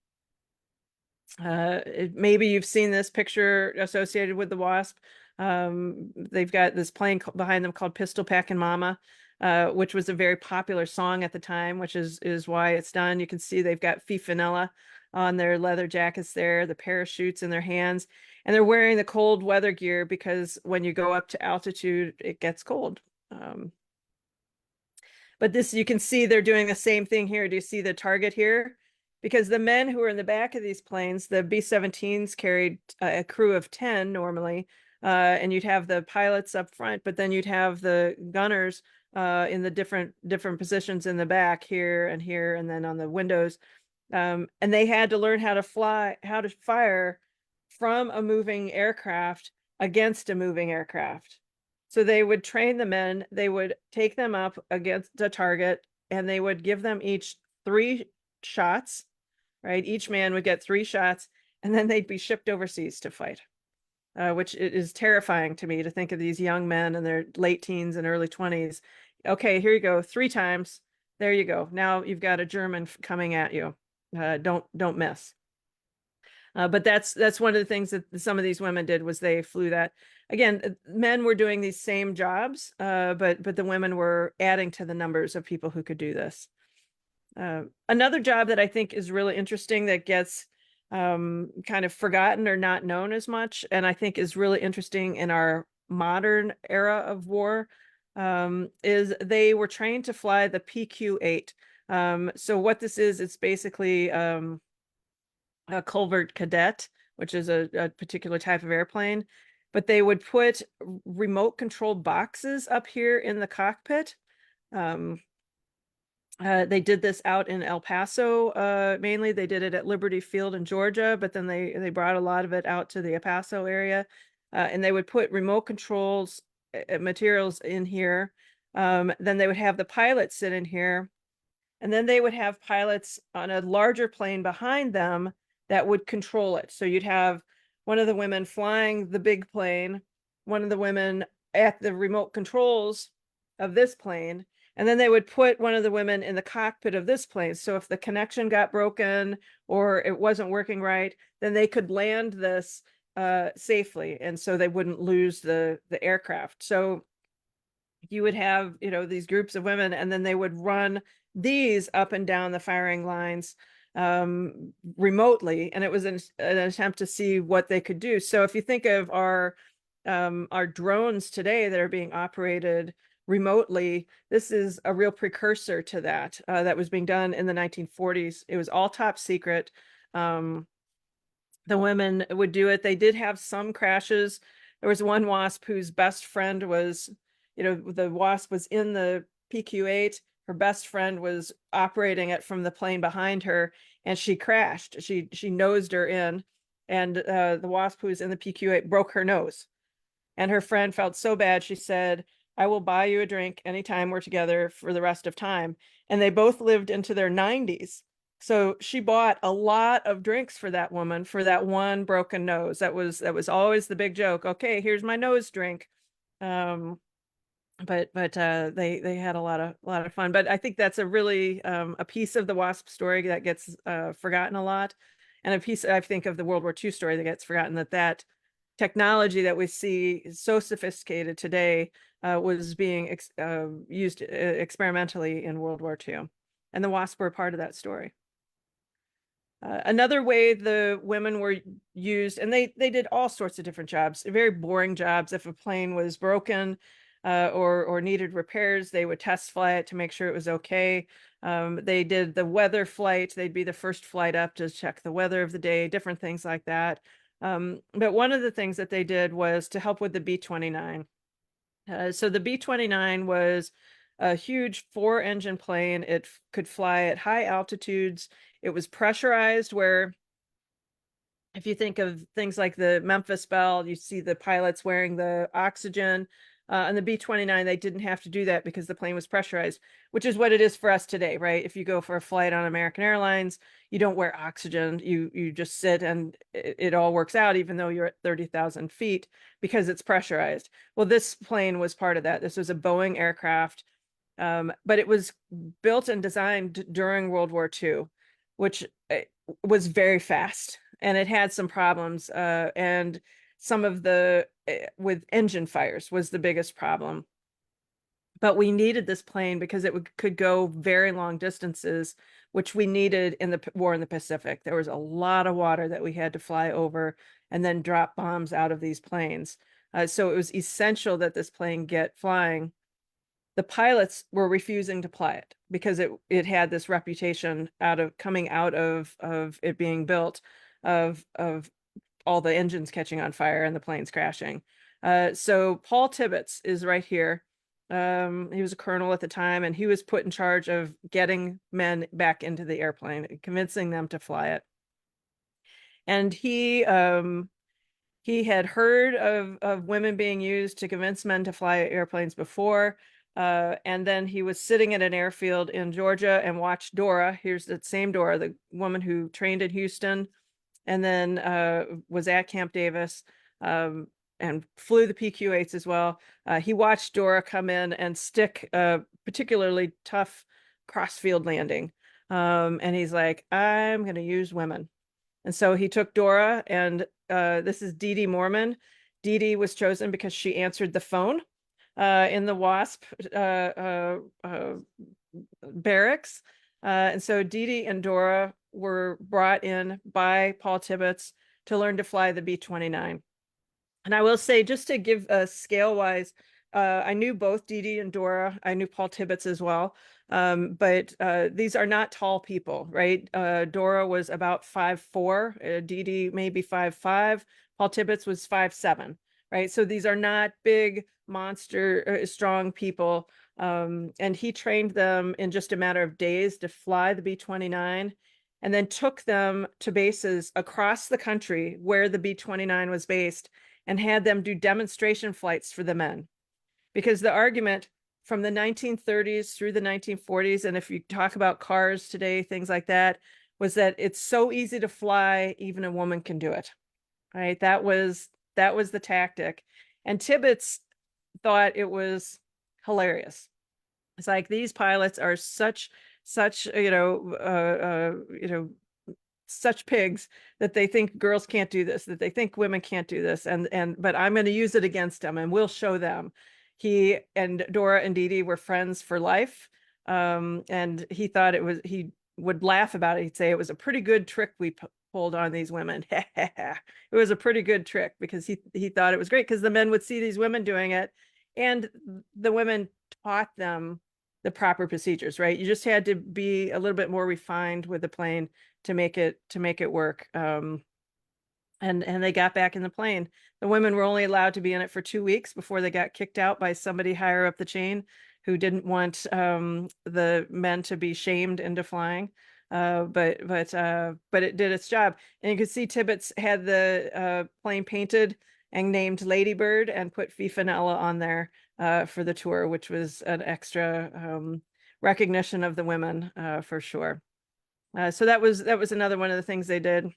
Maybe you've seen this picture associated with the WASP. They've got this plane behind them called Pistol Packin' Mama, which was a very popular song at the time, which is why it's done. You can see they've got Fifanella on their leather jackets there, the parachutes in their hands, and they're wearing the cold weather gear because when you go up to altitude, it gets cold. But this, you can see they're doing the same thing here. Do you see the target here? Because the men who are in the back of these planes, the B-17s carried a crew of 10 normally, and you'd have the pilots up front, but then you'd have the gunners in the different positions in the back here, and then on the windows. And they had to learn how to fire from a moving aircraft against a moving aircraft. So they would train the men, they would take them up against a target, and they would give them each 3 shots, right? Each man would get 3 shots, and then they'd be shipped overseas to fight, which is terrifying to me to think of these young men in their late teens and early 20s. Okay, here you go, 3 times. There you go. Now you've got a German coming at you. Don't miss. But that's one of the things that some of these women did, was they flew that. Again, men were doing these same jobs, but the women were adding to the numbers of people who could do this. Another job that I think is really interesting that gets kind of forgotten or not known as much, and I think is really interesting in our modern era of war, is they were trained to fly the PQ-8. So what this is, it's basically a culvert cadet, which is a particular type of airplane, but they would put remote control boxes up here in the cockpit. They did this out in El Paso, mainly. They did it at Liberty Field in Georgia, but then they brought a lot of it out to the El Paso area, and they would put remote controls materials in here. Then they would have the pilot sit in here, And then they would have pilots on a larger plane behind them that would control it. So you'd have one of the women flying the big plane, one of the women at the remote controls of this plane, and then they would put one of the women in the cockpit of this plane. So if the connection got broken or it wasn't working right, then they could land this safely, and so they wouldn't lose the aircraft. So you would have, you know, these groups of women, and then they would run these up and down the firing lines remotely, and it was an attempt to see what they could do. So if you think of our drones today that are being operated remotely, this is a real precursor to that. That was being done in the 1940s. It was all top secret. The women would do it. They did have some crashes. There was one WASP whose best friend was, you know, the WASP was in the PQ-8. Her best friend was operating it from the plane behind her, and she crashed. She nosed her in, and the WASP who was in the PQ-8 broke her nose. And her friend felt so bad, she said, "I will buy you a drink anytime we're together for the rest of time." And they both lived into their 90s. So she bought a lot of drinks for that woman for that one broken nose. That was always the big joke. Okay, here's my nose drink. But they had a lot of fun. But I think that's a really a piece of the WASP story that gets forgotten a lot, and a piece, I think, of the World War II story that gets forgotten, that technology that we see is so sophisticated today was being used experimentally in World War II, and the WASP were part of that story. Another way the women were used, and they did all sorts of different jobs, very boring jobs. If a plane was broken or needed repairs, they would test fly it to make sure it was okay. They did the weather flight. They'd be the first flight up to check the weather of the day, different things like that. But one of the things that they did was to help with the B-29. So the B-29 was a huge 4-engine plane. It could fly at high altitudes. It was pressurized, where if you think of things like the Memphis Belle, you see the pilots wearing the oxygen. And the B-29, they didn't have to do that because the plane was pressurized, which is what it is for us today, right? If you go for a flight on American Airlines, you don't wear oxygen. You just sit and it all works out, even though you're at 30,000 feet, because it's pressurized. Well, this plane was part of that. This was a Boeing aircraft, but it was built and designed during World War II, which was very fast, and it had some problems, and some of the with engine fires was the biggest problem. But we needed this plane because it could go very long distances, which we needed in the war in the Pacific. There was a lot of water that we had to fly over and then drop bombs out of these planes. So it was essential that this plane get flying. The pilots were refusing to fly it because it had this reputation coming out of it being built of all the engines catching on fire and the planes crashing. So Paul Tibbets is right here. He was a colonel at the time, and he was put in charge of getting men back into the airplane, convincing them to fly it. And he had heard of women being used to convince men to fly airplanes before. And then he was sitting at an airfield in Georgia and watched Dora. Here's the same Dora, the woman who trained in Houston and then was at Camp Davis and flew the PQ-8s as well. He watched Dora come in and stick a particularly tough crossfield landing. And he's like, "I'm going to use women." And so he took Dora, and this is Dee Dee Mormon. Dee Dee was chosen because she answered the phone in the WASP barracks. And so Dee Dee and Dora were brought in by Paul Tibbets to learn to fly the B-29. And I will say, just to give a scale-wise, I knew both Dee Dee and Dora. I knew Paul Tibbets as well. But these are not tall people, right? Dora was about 5'4", Dee Dee maybe 5'5", Paul Tibbets was 5'7", right? So these are not big, monster, strong people. And he trained them in just a matter of days to fly the B-29, and then took them to bases across the country where the B-29 was based and had them do demonstration flights for the men. Because the argument from the 1930s through the 1940s, and if you talk about cars today, things like that, was that it's so easy to fly, even a woman can do it. Right? That was the tactic. And Tibbets thought it was hilarious. It's like, these pilots are such such such pigs that they think girls can't do this, that they think women can't do this, and but I'm going to use it against them, and we'll show them. He and Dora and Dee Dee were friends for life, and he thought he would laugh about it. He'd say it was a pretty good trick we pulled on these women. It was a pretty good trick, because he thought it was great, because the men would see these women doing it, and the women taught them the proper procedures, right? You just had to be a little bit more refined with the plane to make it work. And they got back in the plane. The women were only allowed to be in it for 2 weeks before they got kicked out by somebody higher up the chain who didn't want the men to be shamed into flying. But it did its job. And you could see Tibbets had the plane painted and named Ladybird, and put Fifanella on there for the tour, which was an extra recognition of the women for sure. So that was another one of the things they did.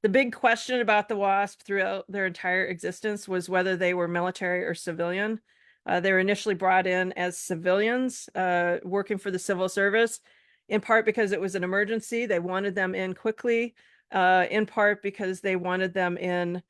The big question about the WASP throughout their entire existence was whether they were military or civilian. They were initially brought in as civilians working for the civil service, in part because it was an emergency. They wanted them in quickly, in part because they wanted them in.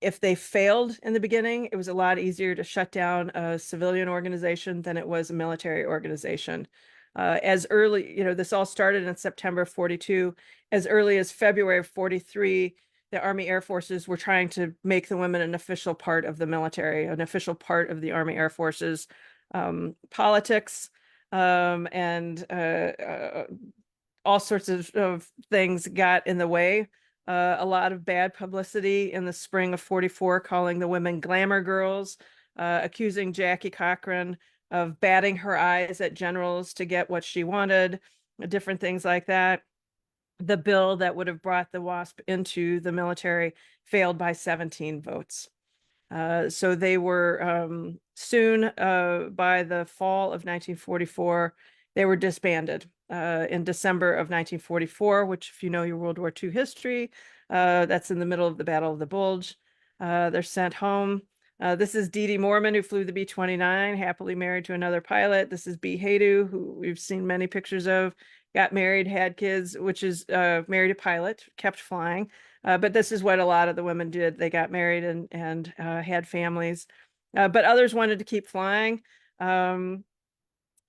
If they failed in the beginning, it was a lot easier to shut down a civilian organization than it was a military organization. As early, this all started in September of 42. As early as February of 43, the Army Air Forces were trying to make the women an official part of the military, an official part of the Army Air Forces. Politics and all sorts of things got in the way. A lot of bad publicity in the spring of 44, calling the women glamour girls, accusing Jackie Cochran of batting her eyes at generals to get what she wanted, different things like that. The bill that would have brought the WASP into the military failed by 17 votes. So they were soon, by the fall of 1944, they were disbanded. In December of 1944, which, if you know your World War II history, that's in the middle of the Battle of the Bulge. They're sent home. This is Dee Dee Mormon, who flew the B-29, happily married to another pilot. This is Bee Haydu, who we've seen many pictures of, got married, had kids, which is married a pilot, kept flying. But this is what a lot of the women did. They got married and had families. But others wanted to keep flying.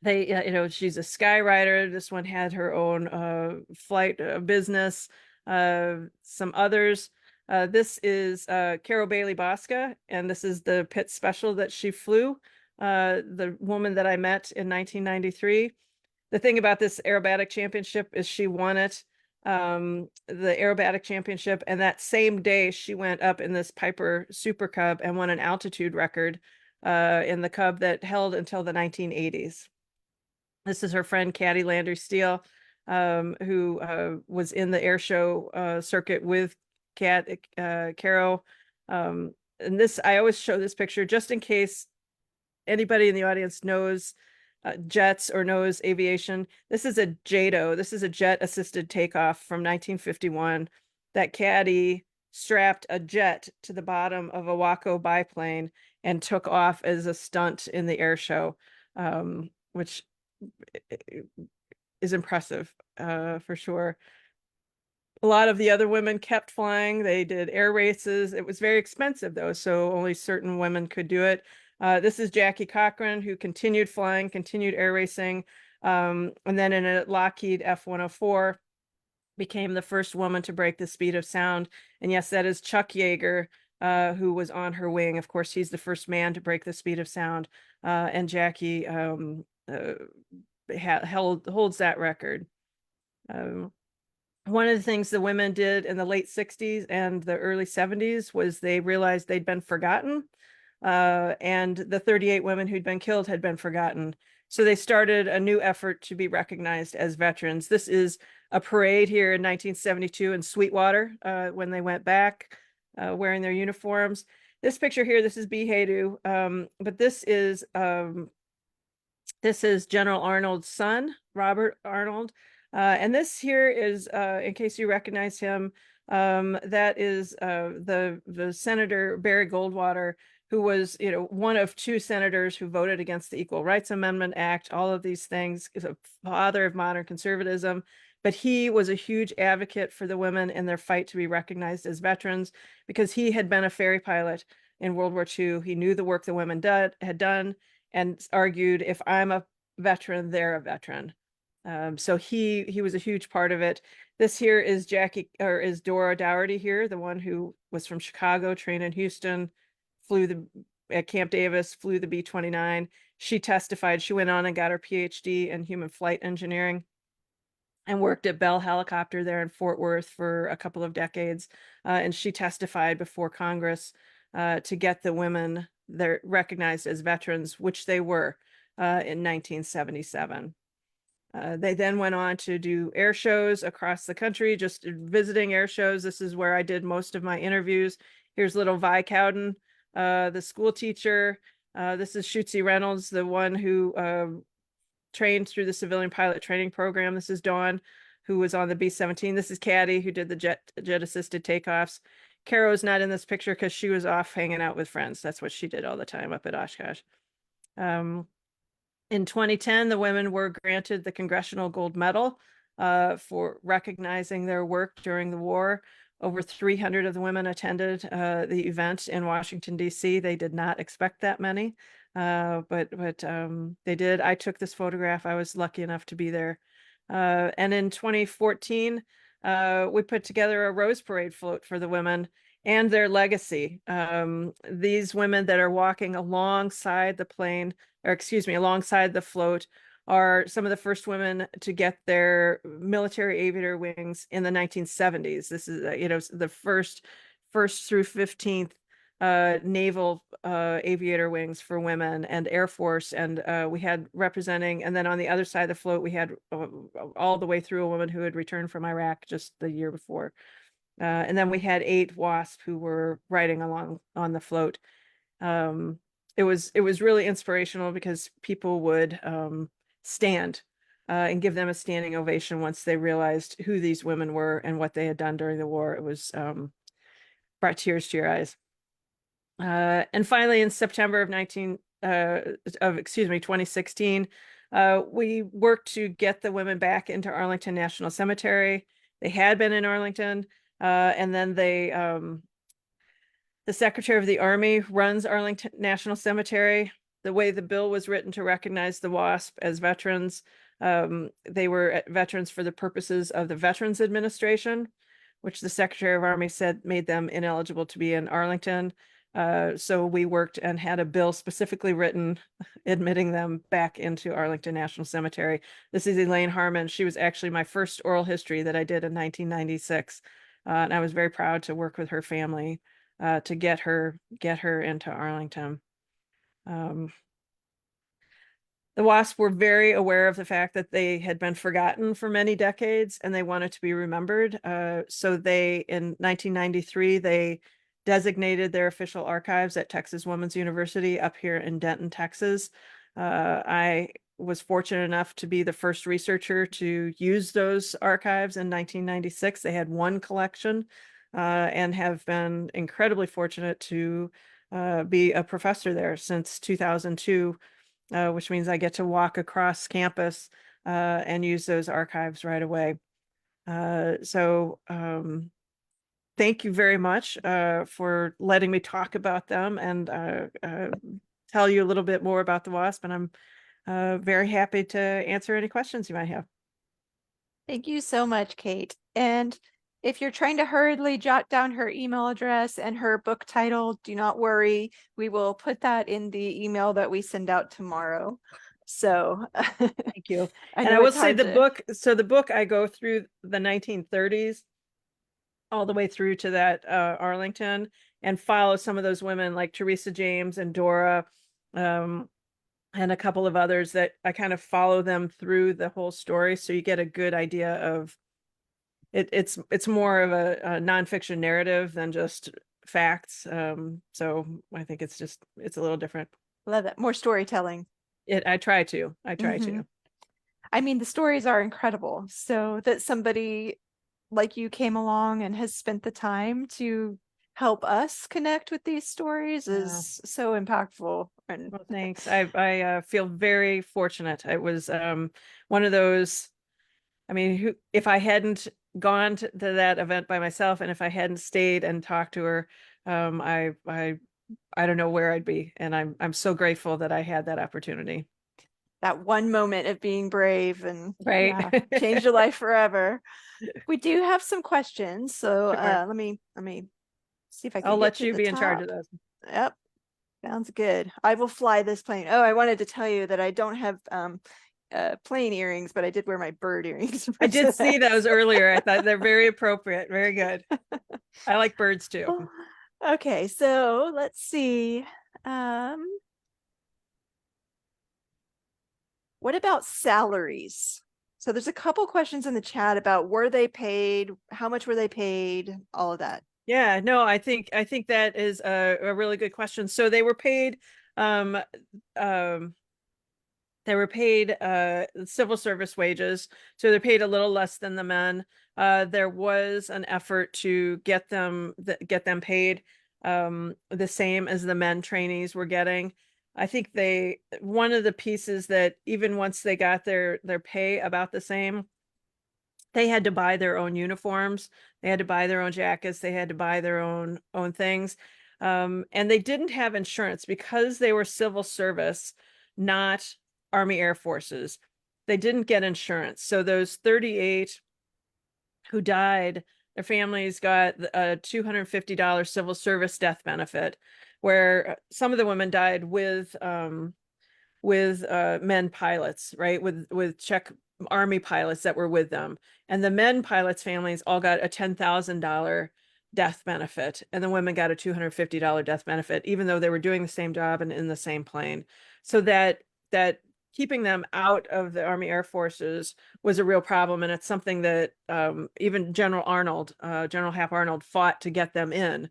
She's a skywriter. This one had her own flight business. Some others. This is Carol Bailey Bosca, and this is the Pitt Special that she flew. The woman that I met in 1993. The thing about this aerobatic championship is she won it, the aerobatic championship, and that same day she went up in this Piper Super Cub and won an altitude record in the Cub that held until the 1980s. This is her friend Caddy Landry Steele, who was in the air show circuit with Caro. And this, I always show this picture just in case anybody in the audience knows jets or knows aviation. This is a JATO. This is a jet assisted takeoff from 1951 that Caddy strapped a jet to the bottom of a Waco biplane and took off as a stunt in the air show, which is impressive for sure. A lot of the other women kept flying. They did air races. It was very expensive though, so only certain women could do it. This is Jackie Cochran, who continued flying, continued air racing, and then in a Lockheed F-104 became the first woman to break the speed of sound. And yes, that is Chuck Yeager, who was on her wing. Of course, he's the first man to break the speed of sound, and Jackie holds that record. One of the things the women did in the late 60s and the early 70s was they realized they'd been forgotten, and the 38 women who'd been killed had been forgotten. So they started a new effort to be recognized as veterans. This is a parade here in 1972 in Sweetwater when they went back wearing their uniforms. This picture here, this is Beheadu, but this is General Arnold's son, Robert Arnold. And this here is, in case you recognize him, that is the Senator Barry Goldwater, who was, one of two senators who voted against the Equal Rights Amendment Act, all of these things, is a father of modern conservatism. But he was a huge advocate for the women in their fight to be recognized as veterans, because he had been a ferry pilot in World War II. He knew the work the women had done, and argued, if I'm a veteran, they're a veteran. So he was a huge part of it. This here is is Dora Dougherty here, the one who was from Chicago, trained in Houston, flew at Camp Davis, flew the B-29. She testified. She went on and got her PhD in human flight engineering and worked at Bell Helicopter there in Fort Worth for a couple of decades. And she testified before Congress to get the women they're recognized as veterans, which they were in 1977. They then went on to do air shows across the country, just visiting air shows. This is where I did most of my interviews. Here's little Vi Cowden, the school teacher. This is Shootsy Reynolds, the one who trained through the civilian pilot training program. This is Dawn, who was on the B-17. This is Caddy, who did the jet assisted takeoffs. Caro's not in this picture because she was off hanging out with friends. That's what she did all the time up at Oshkosh. In 2010, the women were granted the Congressional Gold Medal for recognizing their work during the war. Over 300 of the women attended the event in Washington, D.C. They did not expect that many, but they did. I took this photograph. I was lucky enough to be there. And in 2014, we put together a Rose Parade float for the women and their legacy. These women that are walking alongside the plane, or excuse me, alongside the float, are some of the first women to get their military aviator wings in the 1970s. This is, the first through 15th naval aviator wings for women, and Air Force. And we had representing, and then on the other side of the float, we had all the way through a woman who had returned from Iraq just the year before. And then we had 8 WASP who were riding along on the float. It was really inspirational because people would stand and give them a standing ovation once they realized who these women were and what they had done during the war. It was brought tears to your eyes. And finally, in September of 2016, we worked to get the women back into Arlington National Cemetery. They had been in Arlington, and then the Secretary of the Army runs Arlington National Cemetery. The way the bill was written to recognize the WASP as veterans, they were veterans for the purposes of the Veterans Administration, which the Secretary of Army said made them ineligible to be in Arlington. So we worked and had a bill specifically written admitting them back into Arlington National Cemetery. This is Elaine Harmon. She was actually my first oral history that I did in 1996. And I was very proud to work with her family to get her into Arlington. The WASP were very aware of the fact that they had been forgotten for many decades and they wanted to be remembered. So in 1993, they designated their official archives at Texas Women's University up here in Denton, Texas. I was fortunate enough to be the first researcher to use those archives in 1996. They had one collection and have been incredibly fortunate to be a professor there since 2002, which means I get to walk across campus and use those archives right away. So thank you very much for letting me talk about them and tell you a little bit more about the WASP. And I'm very happy to answer any questions you might have. Thank you so much, Kate. And if you're trying to hurriedly jot down her email address and her book title, do not worry. We will put that in the email that we send out tomorrow. So thank you. I And I will say the book, I go through the 1930s all the way through to that Arlington, and follow some of those women like Teresa James and Dora, and a couple of others that I kind of follow them through the whole story. So you get a good idea of it. It's more of a nonfiction narrative than just facts. So I think it's a little different. Love that. More storytelling. I try to. Mhm. I mean, the stories are incredible. So that somebody like you came along and has spent the time to help us connect with these stories Yeah. is so impactful. And Well, thanks. I feel very fortunate. It was one of those. I mean, if I hadn't gone to that event by myself, and if I hadn't stayed and talked to her, I don't know where I'd be. And I'm so grateful that I had that opportunity. that one moment of being brave and Right. yeah, change your life forever. We do have some questions. So Sure. let me see if I can I'll get let to you the be in charge of top. those. Yep. Sounds good. I will fly this plane. Oh, I wanted to tell you that I don't have plane earrings, but I did wear my bird earrings I for did see today. those earlier. I thought they're very appropriate. Very good. I like birds too. Okay, so let's see. Um, what about salaries? So there's a couple questions in the chat about were they paid, how much were they paid, all of that. Yeah, no, I think that is a really good question. So um um they were paid civil service wages, so they're paid a little less than the men. There was an effort to get them paid the same as the men trainees were getting. I think one of the pieces that even once they got their pay about the same, they had to buy their own uniforms, they had to buy their own jackets, they had to buy their own things. And they didn't have insurance because they were civil service, not Army Air Forces. They didn't get insurance. So those 38 who died, their families got a $250 civil service death benefit, where some of the women died with men pilots, right? With Czech Army pilots that were with them. And the men pilots' families all got a $10,000 death benefit, and the women got a $250 death benefit, even though they were doing the same job and in the same plane. So that keeping them out of the Army Air Forces was a real problem, and it's something that even General Hap Arnold fought to get them in,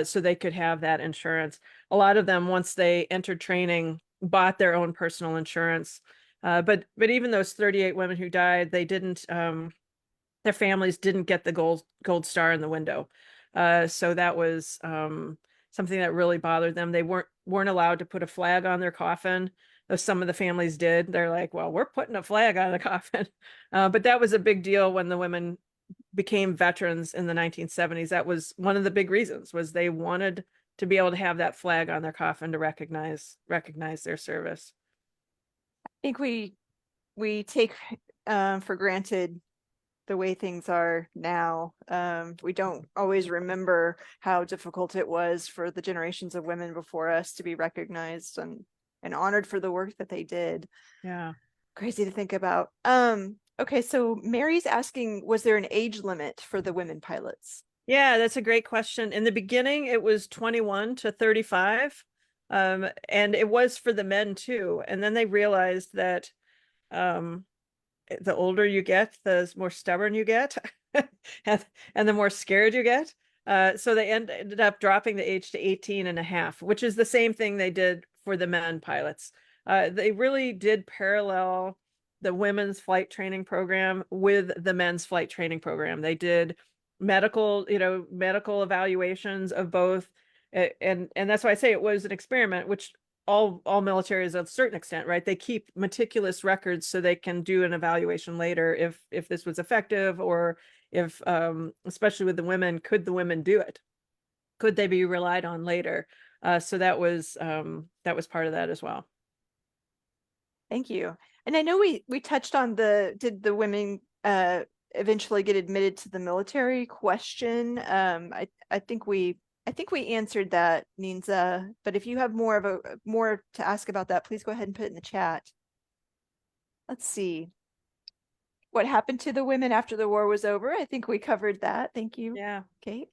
so they could have that insurance. A lot of them, once they entered training, bought their own personal insurance. But even those 38 women who died, they didn't their families didn't get the gold star in the window. So that was something that really bothered them. They weren't allowed to put a flag on their coffin, though some of the families did. They're like, well, we're putting a flag on the coffin. But that was a big deal when the women became veterans in the 1970s. That was one of the big reasons, was they wanted to be able to have that flag on their coffin to recognize their service. I think we take for granted the way things are now. We don't always remember how difficult it was for the generations of women before us to be recognized and honored for the work that they did. Yeah. Crazy to think about. Okay, so Mary's asking, was there an age limit for the women pilots? Yeah, that's a great question. In the beginning, it was 21 to 35. And it was for the men too. And then they realized that um, the older you get, the more stubborn you get, and the more scared you get. So they ended up dropping the age to 18 and a half, which is the same thing they did for the men pilots. They really did parallel the women's flight training program with the men's flight training program. They did medical evaluations of both. And that's why I say it was an experiment, which all militaries at a certain extent, right? They keep meticulous records so they can do an evaluation later if this was effective, or if especially with the women, could the women do it? Could they be relied on later? So that was part of that as well. Thank you. And I know we touched on did the women eventually get admitted to the military question. I think we answered that, Ninza, but if you have more to ask about that, please go ahead and put it in the chat. Let's see. What happened to the women after the war was over? I think we covered that. Thank you, Yeah. Kate.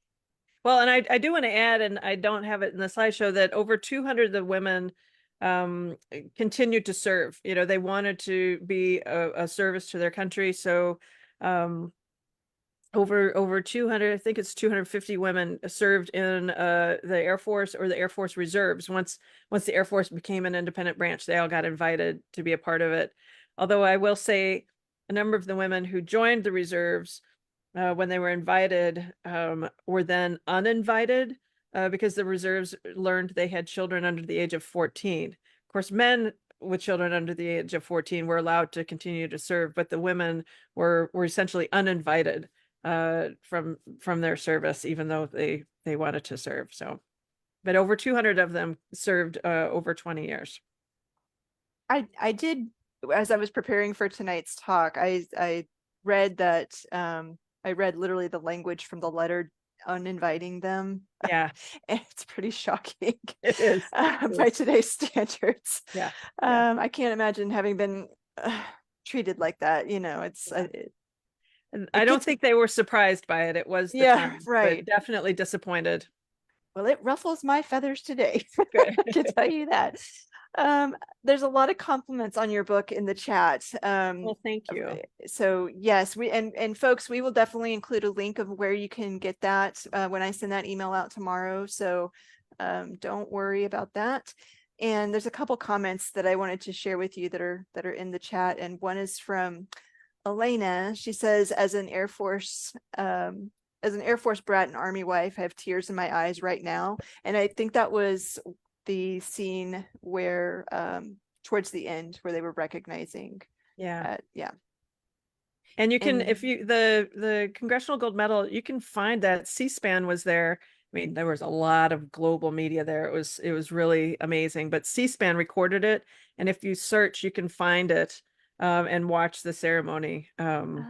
Well, and I do want to add, and I don't have it in the slideshow, that over 200 of the women continued to serve. They wanted to be a service to their country. So over 200, I think it's 250 women served in the Air Force or the Air Force Reserves. Once the Air Force became an independent branch, they all got invited to be a part of it. Although I will say a number of the women who joined the reserves when they were invited were then uninvited because the reserves learned they had children under the age of 14. Of course, men with children under the age of 14 were allowed to continue to serve, but the women were essentially uninvited from their service, even though they wanted to serve. So, but over 200 of them served over 20 years. I did, as I was preparing for tonight's talk, I read that I read literally the language from the letter uninviting them. Yeah, And it's pretty shocking it is. by today's standards. Yeah. I can't imagine having been treated like that. It's And I don't think they were surprised by it. It was the Yeah, time, right. but definitely disappointed. Well, it ruffles my feathers today. Good. I can tell you that. There's a lot of compliments on your book in the chat. Well, thank you. So yes, and folks, we will definitely include a link of where you can get that when I send that email out tomorrow. So don't worry about that. And there's a couple comments that I wanted to share with you that are in the chat. And one is from Elena. She says, as an Air Force brat and Army wife, I have tears in my eyes right now. And I think that was the scene where towards the end where they were recognizing. Yeah. Yeah. And you can, And- if you, the Congressional Gold Medal, you can find that C-SPAN was there. I mean, there was a lot of global media there. It was really amazing, but C-SPAN recorded it. And if you search, you can find it and watch the ceremony on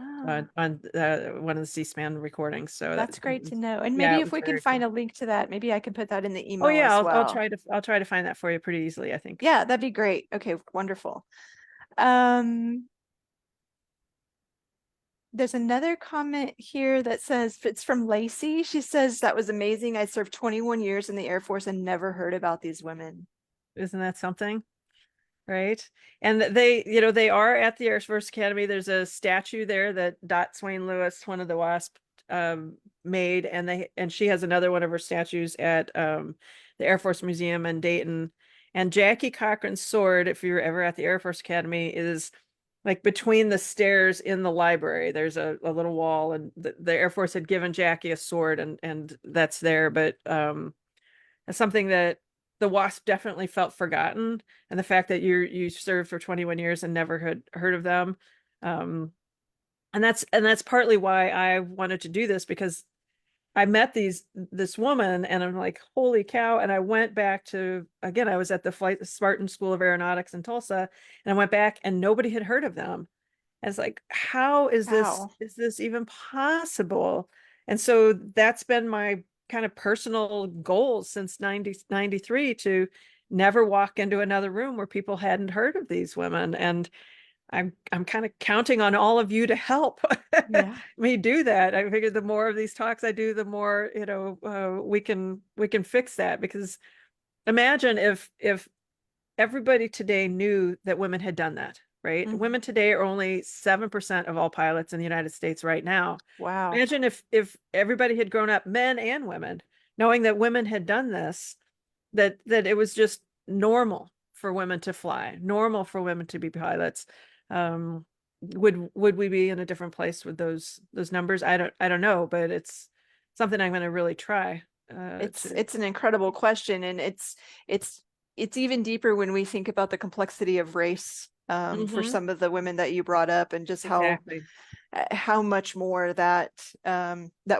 one of the C-SPAN recordings. So that's great to know. And yeah, maybe it if was we can very find cool. a link to that, maybe I can put that in the Oh email yeah, as well. I'll try to find that for you pretty easily, I think. Yeah, that'd be great. Okay, wonderful. There's another comment here that says, it's from Lacey. She says, that was amazing. I served 21 years in the Air Force and never heard about these women. Isn't that something? Right. And they are at the Air Force Academy. There's a statue there that Dot Swain Lewis, one of the WASP, made, and she has another one of her statues at the Air Force Museum in Dayton. And Jackie Cochran's sword, if you're ever at the Air Force Academy, is like between the stairs in the library. There's a little wall, and the Air Force had given Jackie a sword, and that's there. But it's something that the WASP definitely felt forgotten, and the fact that you served for 21 years and never had heard of them, and that's partly why I wanted to do this, because I met this woman and I'm like, holy cow. And I went back to, again, I was at the Spartan School of Aeronautics in Tulsa, and I went back and nobody had heard of them. And it's like, how is this even possible? And so that's been my kind of personal goal since 93 to never walk into another room where people hadn't heard of these women. And I'm kind of counting on all of you to help me do that. I figured the more of these talks I do, the more, we can fix that. Because imagine if everybody today knew that women had done that, right? Mm-hmm. Women today are only 7% of all pilots in the United States right now. Wow. Imagine if everybody had grown up, men and women, knowing that women had done this, that it was just normal for women to fly, normal for women to be pilots. Would we be in a different place with those numbers? I don't know, but it's something I'm going to really try. It's an incredible question, and it's even deeper when we think about the complexity of race for some of the women that you brought up, and just how much more that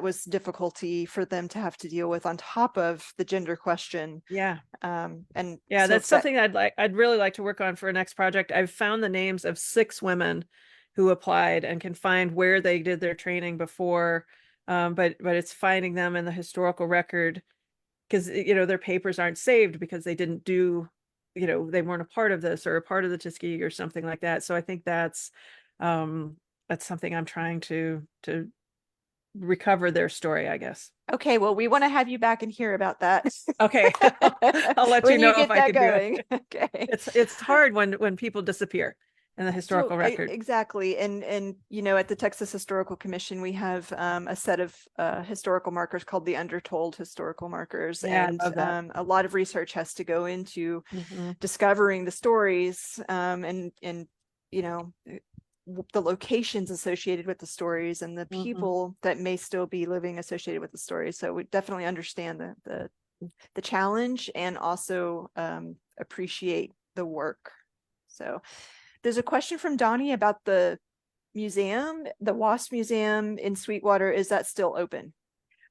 was difficulty for them to have to deal with on top of the gender question. Yeah. And yeah, so that's something I'd really like to work on for a next project. I've found the names of 6 women who applied and can find where they did their training before. But it's finding them in the historical record, because their papers aren't saved because they didn't do, they weren't a part of this or a part of the Tuskegee or something like that. So I think that's something I'm trying to recover their story, I guess. Okay, well, we want to have you back and hear about that. Okay. I'll let you know if I can do it. Okay. It's hard when people disappear. in the historical record. Exactly. And at the Texas Historical Commission, we have a set of historical markers called the undertold historical markers. Yeah, And I love that. a lot of research has to go into Mhm. discovering the stories, and the locations associated with the stories and the Mhm. people that may still be living associated with the stories. So we definitely understand the challenge, and also appreciate the work. So there's a question from Donnie about the museum, the Wasp Museum in Sweetwater. Is that still open?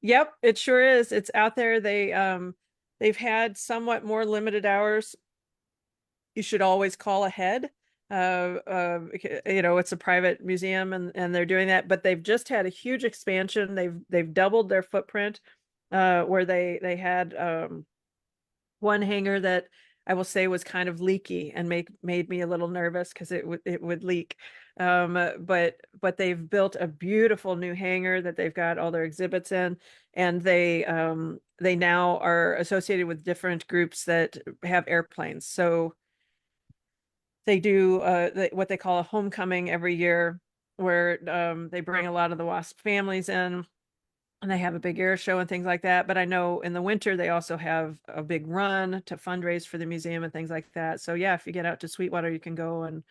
Yep, it sure is. It's out there. They've had somewhat more limited hours. You should always call ahead. It's a private museum, and they're doing that, but they've just had a huge expansion. They've doubled their footprint, where they had one hangar that I will say was kind of leaky and made me a little nervous because it would leak. But they've built a beautiful new hangar that they've got all their exhibits in, and they now are associated with different groups that have airplanes. So they do what they call a homecoming every year, where they bring a lot of the WASP families in, and they have a big air show and things like that. But I know in the winter they also have a big run to fundraise for the museum and things like that. So yeah, if you get out to Sweetwater, you can go, and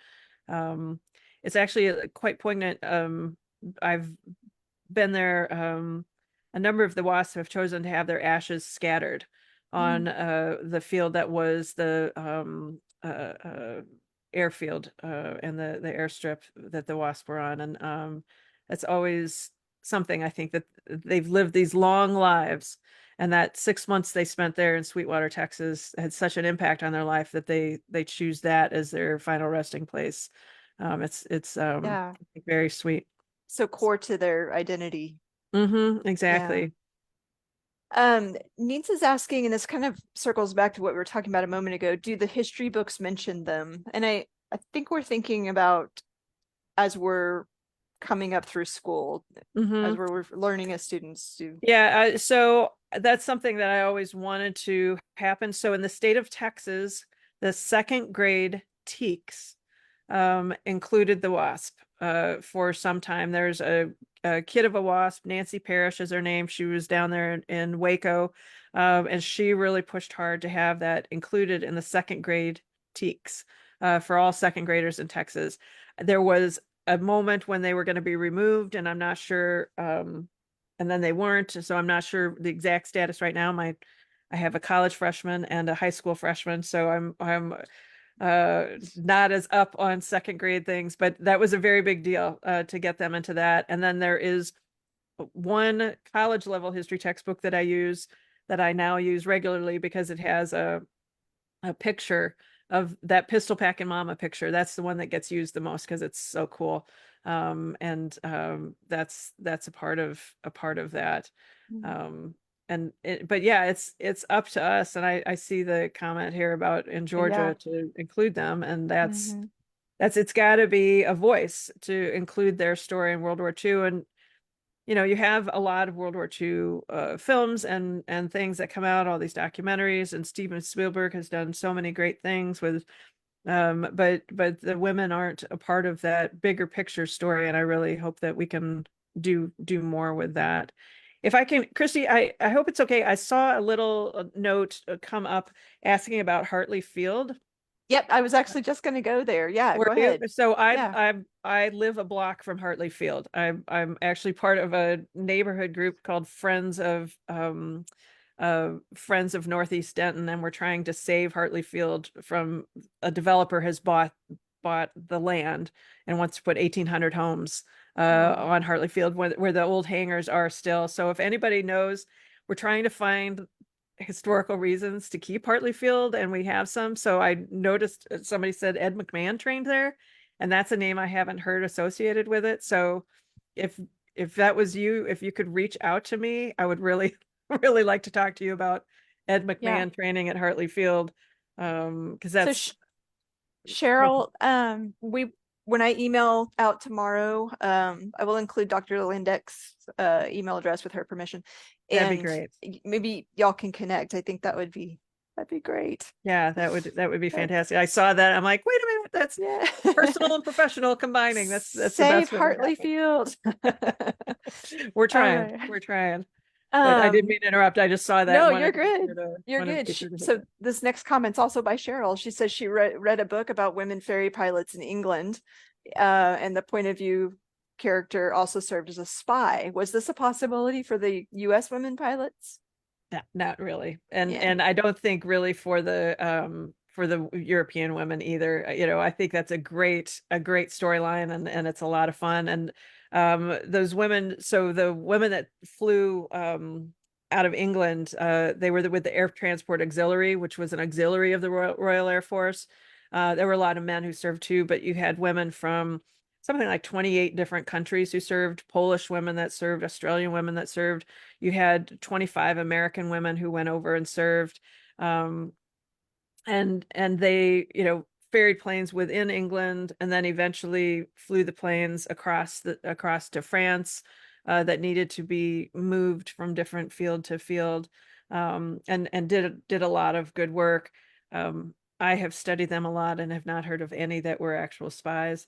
um, it's actually quite poignant. I've been there. A number of the WASPs have chosen to have their ashes scattered on the field that was the airfield, and the airstrip that the WASP were on. And it's always something. I think that they've lived these long lives, and that 6 months they spent there in Sweetwater, Texas, had such an impact on their life that they choose that as their final resting place. It's Yeah. very sweet. So core to their identity. Yeah. Exactly. Needs is asking, and this kind of circles back to what we were talking about a moment ago. Do the history books mention them? And I think we're thinking about, as we're coming up through school, as we're learning as students to. Yeah, so that's something that I always wanted to happen. So in the state of Texas, the second grade TEKS included the WASP for some time. There's a kid of a WASP, Nancy Parrish is her name. She was down there in Waco, and she really pushed hard to have that included in the second grade TEKS for all second graders in Texas. There was a moment when they were going to be removed, and I'm not sure, and then they weren't, so I'm not sure the exact status right now. I have a college freshman and a high school freshman, so I'm not as up on second grade things, but that was a very big deal to get them into that. And then there is one college level history textbook that I now use regularly, because it has a picture of that pistol packing mama picture. That's the one that gets used the most because it's so cool. That's a part of that. But yeah, it's up to us. And I see the comment here about in Georgia to include them, and it's got to be a voice to include their story in World War II. And you have a lot of World War II films and things that come out, all these documentaries, and Steven Spielberg has done so many great things with, but the women aren't a part of that bigger picture story, and I really hope that we can do more with that. If I can, Christy, I hope it's okay. I saw a little note come up asking about Hartley Field. Yep, I was actually just going to go there. Yeah, Were go you? ahead. So Yeah. I live a block from Hartley Field. I'm actually part of a neighborhood group called Friends of Northeast Denton, and we're trying to save Hartley Field from a developer has bought the land and wants to put 1,800 homes on Hartley Field, where the old hangars are still. So if anybody knows, we're trying to find historical reasons to keep Hartley Field, and we have some. So I noticed somebody said Ed McMahon trained there, and that's a name I haven't heard associated with it. So if that was you, if you could reach out to me, I would really really like to talk to you about Ed McMahon training at Hartley Field, because that's so Cheryl, when I email out tomorrow, I will include Dr. Landdeck's email address with her permission, that'd be and great. maybe y'all can connect. I think that would be That'd be great. Yeah, that would be fantastic. I saw that. I'm like, wait a minute, that's Yeah. personal and professional combining. That's the Save best way to Hartley Field. We're All trying. right. We're trying. But I didn't mean to interrupt. I just saw that No, and you're wanted to be good. sure to You're wanted to good. be sure to hit So that. this next comment's also by Cheryl. She says she read a book about women ferry pilots in England, and the point of view character also served as a spy. Was this a possibility for the U.S. women pilots? Not really. Yeah. And I don't think really for the European women either. You know, I think that's a great storyline, and it's a lot of fun. And those women, so the women that flew out of England, they were with the Air Transport Auxiliary, which was an auxiliary of the Royal Air Force. There were a lot of men who served too, but you had women from something like 28 different countries who served, Polish women that served, Australian women that served. You had 25 American women who went over and served. Um, and they, you know, ferried planes within England, and then eventually flew the planes across to France, that needed to be moved from different field to field, and did a lot of good work. I have studied them a lot and have not heard of any that were actual spies.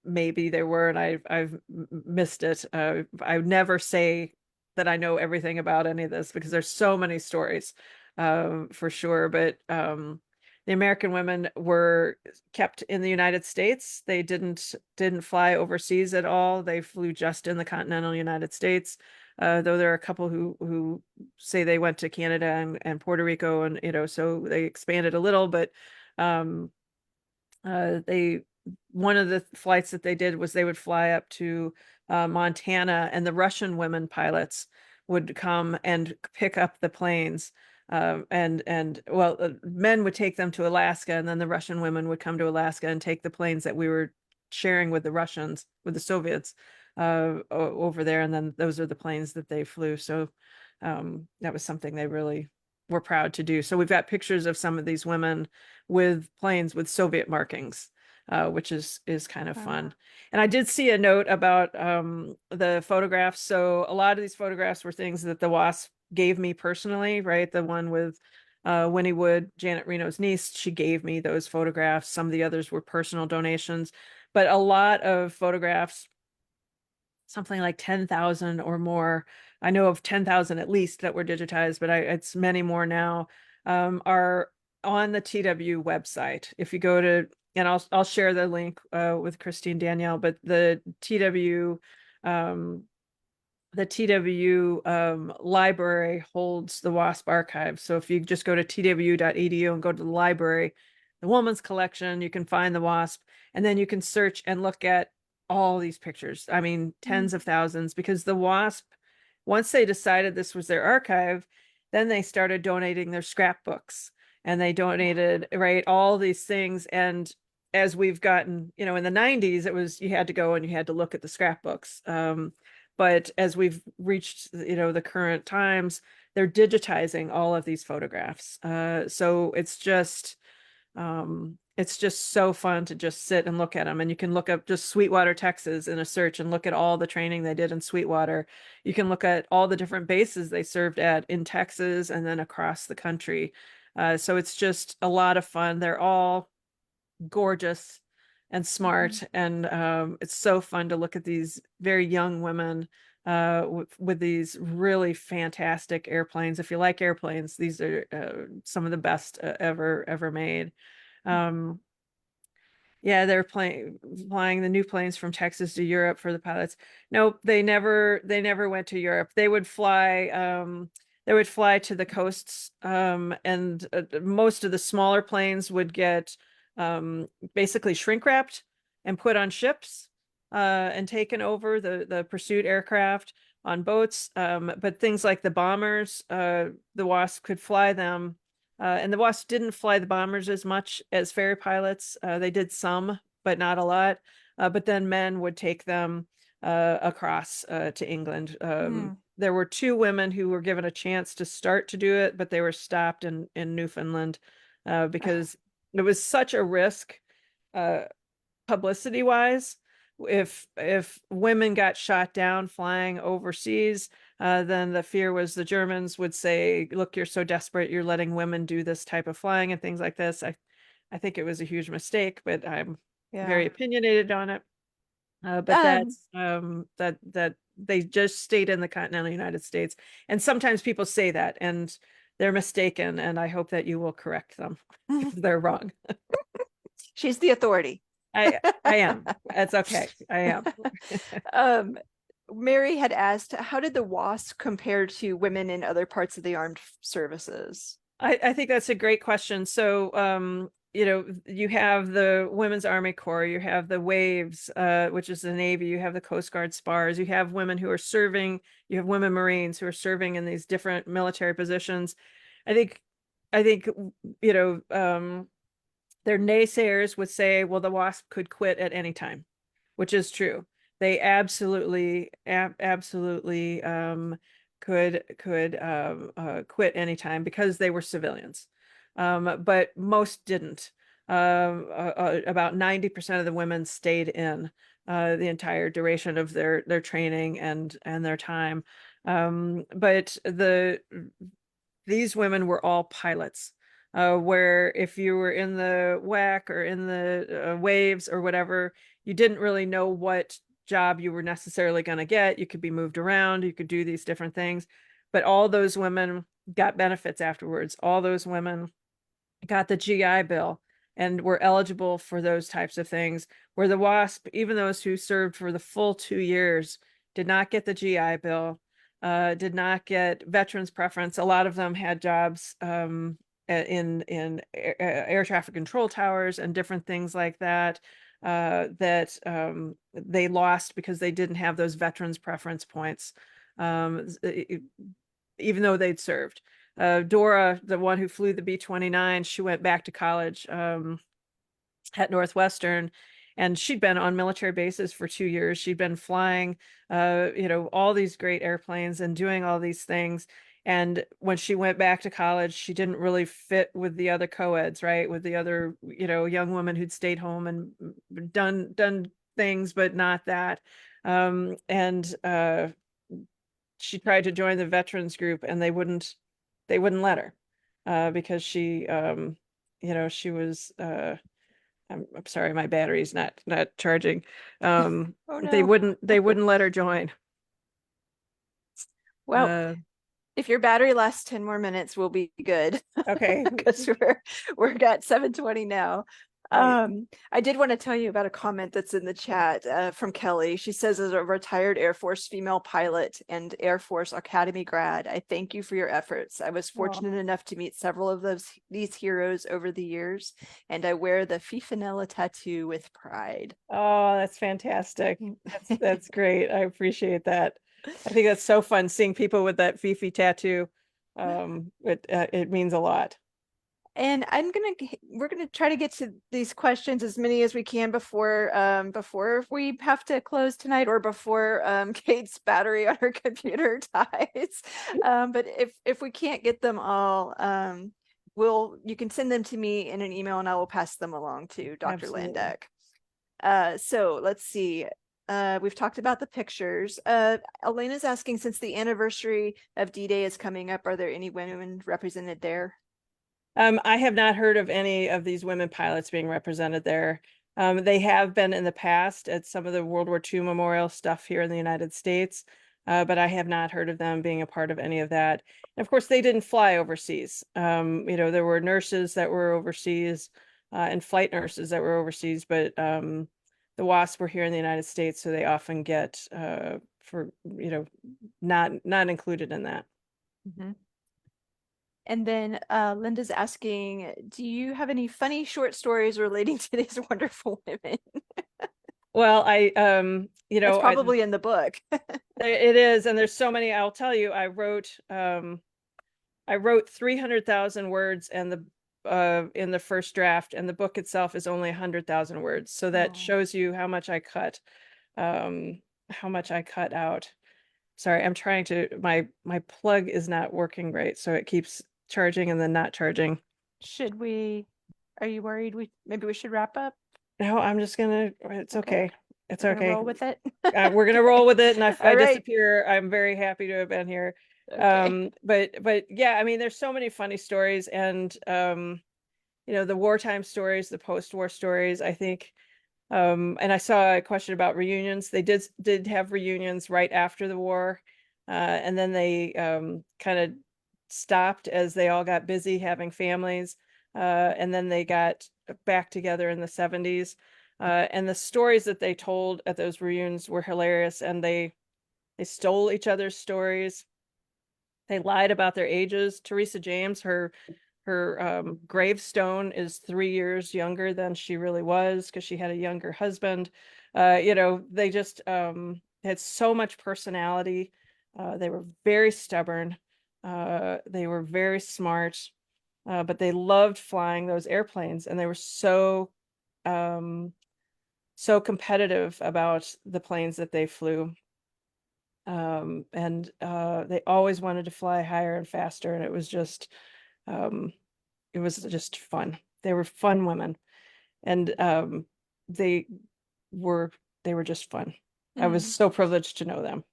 Maybe there were, and I've missed it. I would never say that I know everything about any of this because there's so many stories, for sure. But the American women were kept in the United States. They didn't fly overseas at all. They flew just in the continental United States. Though there are a couple who say they went to Canada and Puerto Rico, and you know, so they expanded a little. But um, they one of the flights that they did was they would fly up to Montana, and the Russian women pilots would come and pick up the planes. And well, men would take them to Alaska, and then the Russian women would come to Alaska and take the planes that we were sharing with the Russians, with the Soviets, over there. And then those are the planes that they flew. So that was something they really were proud to do. So we've got pictures of some of these women with planes with Soviet markings, which is kind of fun. And I did see a note about the photographs. So a lot of these photographs were things that the WASP gave me personally, right? The one with Winnie Wood, Janet Reno's niece, she gave me those photographs. Some of the others were personal donations, but a lot of photographs, something like 10,000 or more. I know of 10,000 at least that were digitized, but it's many more now, are on the TW website. If you go to, and I'll share the link with Christine Danielle, but the TW library holds the WASP archive. So if you just go to twu.edu and go to the library, the woman's collection, you can find the WASP, and then you can search and look at all these pictures. I mean, tens of thousands, because the WASP, once they decided this was their archive, then they started donating their scrapbooks, and they donated, right, all these things. And as we've gotten, you know, in the 90s, it was, you had to go and you had to look at the scrapbooks. But as we've reached, you know, the current times, they're digitizing all of these photographs. So it's just so fun to just sit and look at them. And you can look up just Sweetwater, Texas in a search and look at all the training they did in Sweetwater. You can look at all the different bases they served at in Texas and then across the country. So it's just a lot of fun. They're all gorgeous and smart, and it's so fun to look at these very young women with these really fantastic airplanes. If you like airplanes, these are some of the best ever made. Yeah, they're flying the new planes from Texas to Europe for the pilots. Nope, they never went to Europe. They would fly to the coasts, and most of the smaller planes would get basically shrink wrapped and put on ships, and taken over the pursuit aircraft on boats. But things like the bombers, the WASP could fly them, and the WASP didn't fly the bombers as much as ferry pilots. They did some, but not a lot. But then men would take them across to England. There were two women who were given a chance to start to do it, but they were stopped in Newfoundland because it was such a risk, publicity wise. If women got shot down flying overseas, then the fear was the Germans would say, look, you're so desperate, you're letting women do this type of flying and things like this. I think it was a huge mistake, but I'm very Yeah. opinionated on it. But Um, that's that they just stayed in the continental United States. And sometimes people say that and they're mistaken, and I hope that you will correct them if they're wrong. she's the authority. I am. It's okay. I am. Um, Mary had asked, how did the WASP compare to women in other parts of the armed services? I think that's a great question. So, you know, you have the Women's Army Corps, you have the Waves, which is the Navy, you have the Coast Guard SPARs, you have women who are serving, you have women Marines who are serving in these different military positions. I think, you know, their naysayers would say, well, the WASP could quit at any time, which is true. They absolutely could quit anytime because they were civilians. But most didn't. About 90% of the women stayed in the entire duration of their training and their time. But these women were all pilots. Where if you were in the WAC or in the Waves or whatever, you didn't really know what job you were necessarily going to get. You could be moved around, you could do these different things, but all those women got benefits afterwards. All those women got the GI Bill and were eligible for those types of things, where the WASP, even those who served for the full 2 years, did not get the GI Bill, did not get veterans preference. A lot of them had jobs in air traffic control towers and different things like that, that they lost because they didn't have those veterans preference points, even though they'd served. Dora, the one who flew the B-29, she went back to college at Northwestern, and she'd been on military bases for 2 years. She'd been flying, you know, all these great airplanes and doing all these things. And when she went back to college, she didn't really fit with the other co-eds, right? With the other, you know, young women who'd stayed home and done things, but not that. And she tried to join the veterans group, and they wouldn't let her, because she, you know, she was, I'm sorry, my battery's not charging. Oh They no. wouldn't let her join. Well, Uh, if your battery lasts 10 more minutes, we'll be good. okay. Because we're at 7:20 now. Right. I did want to tell you about a comment that's in the chat from Kelly. She says, as a retired Air Force female pilot and Air Force Academy grad, I thank you for your efforts. I was fortunate enough to meet several of these heroes over the years, and I wear the Fifinella tattoo with pride. Oh, that's fantastic. That's great. I appreciate that. I think that's so fun seeing people with that Fifi tattoo. It means a lot. And we're gonna try to get to these questions, as many as we can, before we have to close tonight, or before Kate's battery on her computer dies. But if we can't get them all, you can send them to me in an email, and I will pass them along to Dr. Absolutely. Landdeck. So let's see. We've talked about the pictures. Elena's asking, since the anniversary of D-Day is coming up, are there any women represented there? I have not heard of any of these women pilots being represented there. They have been in the past at some of the World War II memorial stuff here in the United States, but I have not heard of them being a part of any of that. And of course, they didn't fly overseas. You know, there were nurses that were overseas, and flight nurses that were overseas, but the WASP were here in the United States, so they often get for, you know, not included in that. Mm-hmm. And then Linda's asking, do you have any funny short stories relating to these wonderful women? Well, you It's know, probably in the book. it is, and there's so many. I'll tell you, I wrote 300,000 words and in the first draft, and the book itself is only 100,000 words. So that shows you how much I cut, out. Sorry, I'm trying to, my plug is not working right, so it keeps charging and then not charging. Are you worried maybe we should wrap up? No, I'm just gonna, it's okay. It's We're gonna okay. roll with it. We're gonna roll with it, and if I All right. disappear, I'm very happy to have been here. Okay. But yeah, I mean, there's so many funny stories, and the wartime stories, the post-war stories, I think. And I saw a question about reunions. They did have reunions right after the war, and then they kind of stopped as they all got busy having families, and then they got back together in the 70s. And the stories that they told at those reunions were hilarious, and they stole each other's stories. They lied about their ages. Teresa James, her gravestone is 3 years younger than she really was because she had a younger husband. They just had so much personality. They were very stubborn. They were very smart, but they loved flying those airplanes, and they were um, so competitive about the planes that they flew. And they always wanted to fly higher and faster, and um, it was just fun. They were fun women, and they they were just fun. I was so privileged to know them.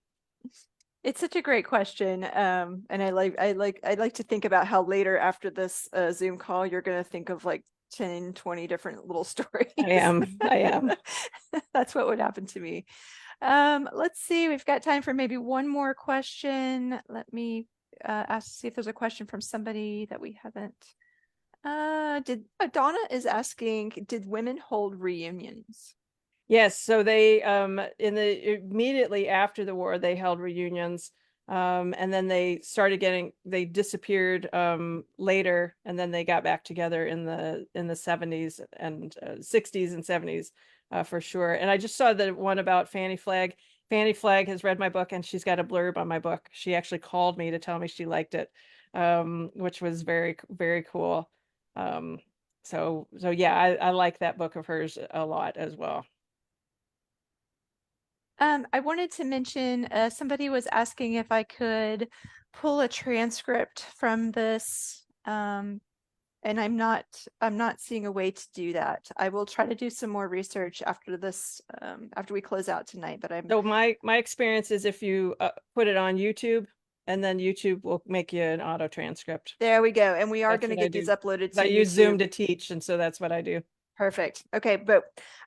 It's such a great question. And I like to think about how later after this Zoom call, you're going to think of like 10, 20 different little stories. I am. That's what would happen to me. Let's see, we've got time for maybe one more question. Let me see if there's a question from somebody that we haven't. Donna is asking, did women hold reunions? Yes, so they immediately after the war they held reunions, and then they disappeared later, and then they got back together in the 70s and 60s and 70s for sure. And I just saw the one about Fanny Flagg. Fanny Flagg has read my book, and she's got a blurb on my book. She actually called me to tell me she liked it, which was very, very cool. So yeah, I like that book of hers a lot as well. I wanted to mention somebody was asking if I could pull a transcript from this, and I'm not seeing a way to do that. I will try to do some more research after this, after we close out tonight. But So my experience is if you put it on YouTube, and then YouTube will make you an auto transcript. There we go, and we are That's going to what I get these do. uploaded to I use Zoom YouTube. to teach, and so that's what I do. Perfect. Okay, but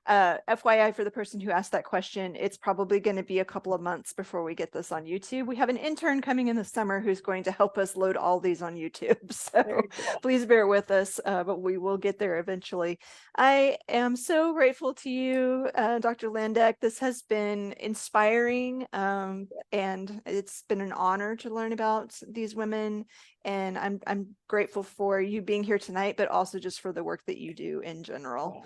FYI for the person who asked that question, it's probably going to be a couple of months before we get this on YouTube. We have an intern coming in the summer who's going to help us load all these on YouTube. So Cool. please bear with us, but we will get there eventually. I am so grateful to you, Dr. Landdeck. This has been inspiring, and it's been an honor to learn about these women. And I'm grateful for you being here tonight, but also just for the work that you do in general.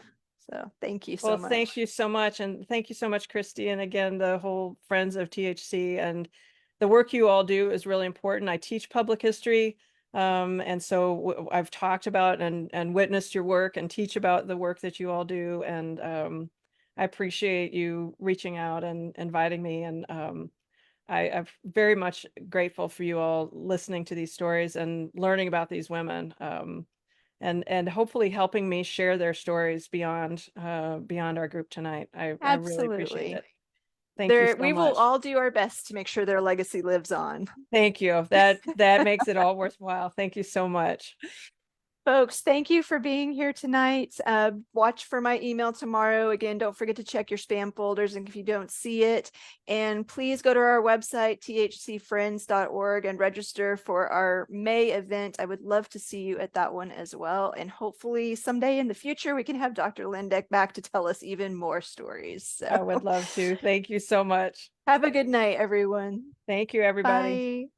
So thank you so Well, much. thank you so much. And thank you so much, Christy. And again, the whole Friends of THC, and the work you all do is really important. I teach public history. And so I've talked about and witnessed your work and teach about the work that you all do. And I appreciate you reaching out and inviting me. And I'm very much grateful for you all listening to these stories and learning about these women. And hopefully helping me share their stories beyond our group tonight. I really appreciate Absolutely. it. Thank you so We will much. all do our best to make sure their legacy lives on. Thank you. That makes it all worthwhile. Thank you so much. Folks, thank you for being here tonight. Watch for my email tomorrow. Again, don't forget to check your spam folders and if you don't see it. And please go to our website, thcfriends.org, and register for our May event. I would love to see you at that one as well. And hopefully someday in the future, we can have Dr. Landdeck back to tell us even more stories. So I would love to. Thank you so much. have a good night, everyone. Thank you, everybody. Bye.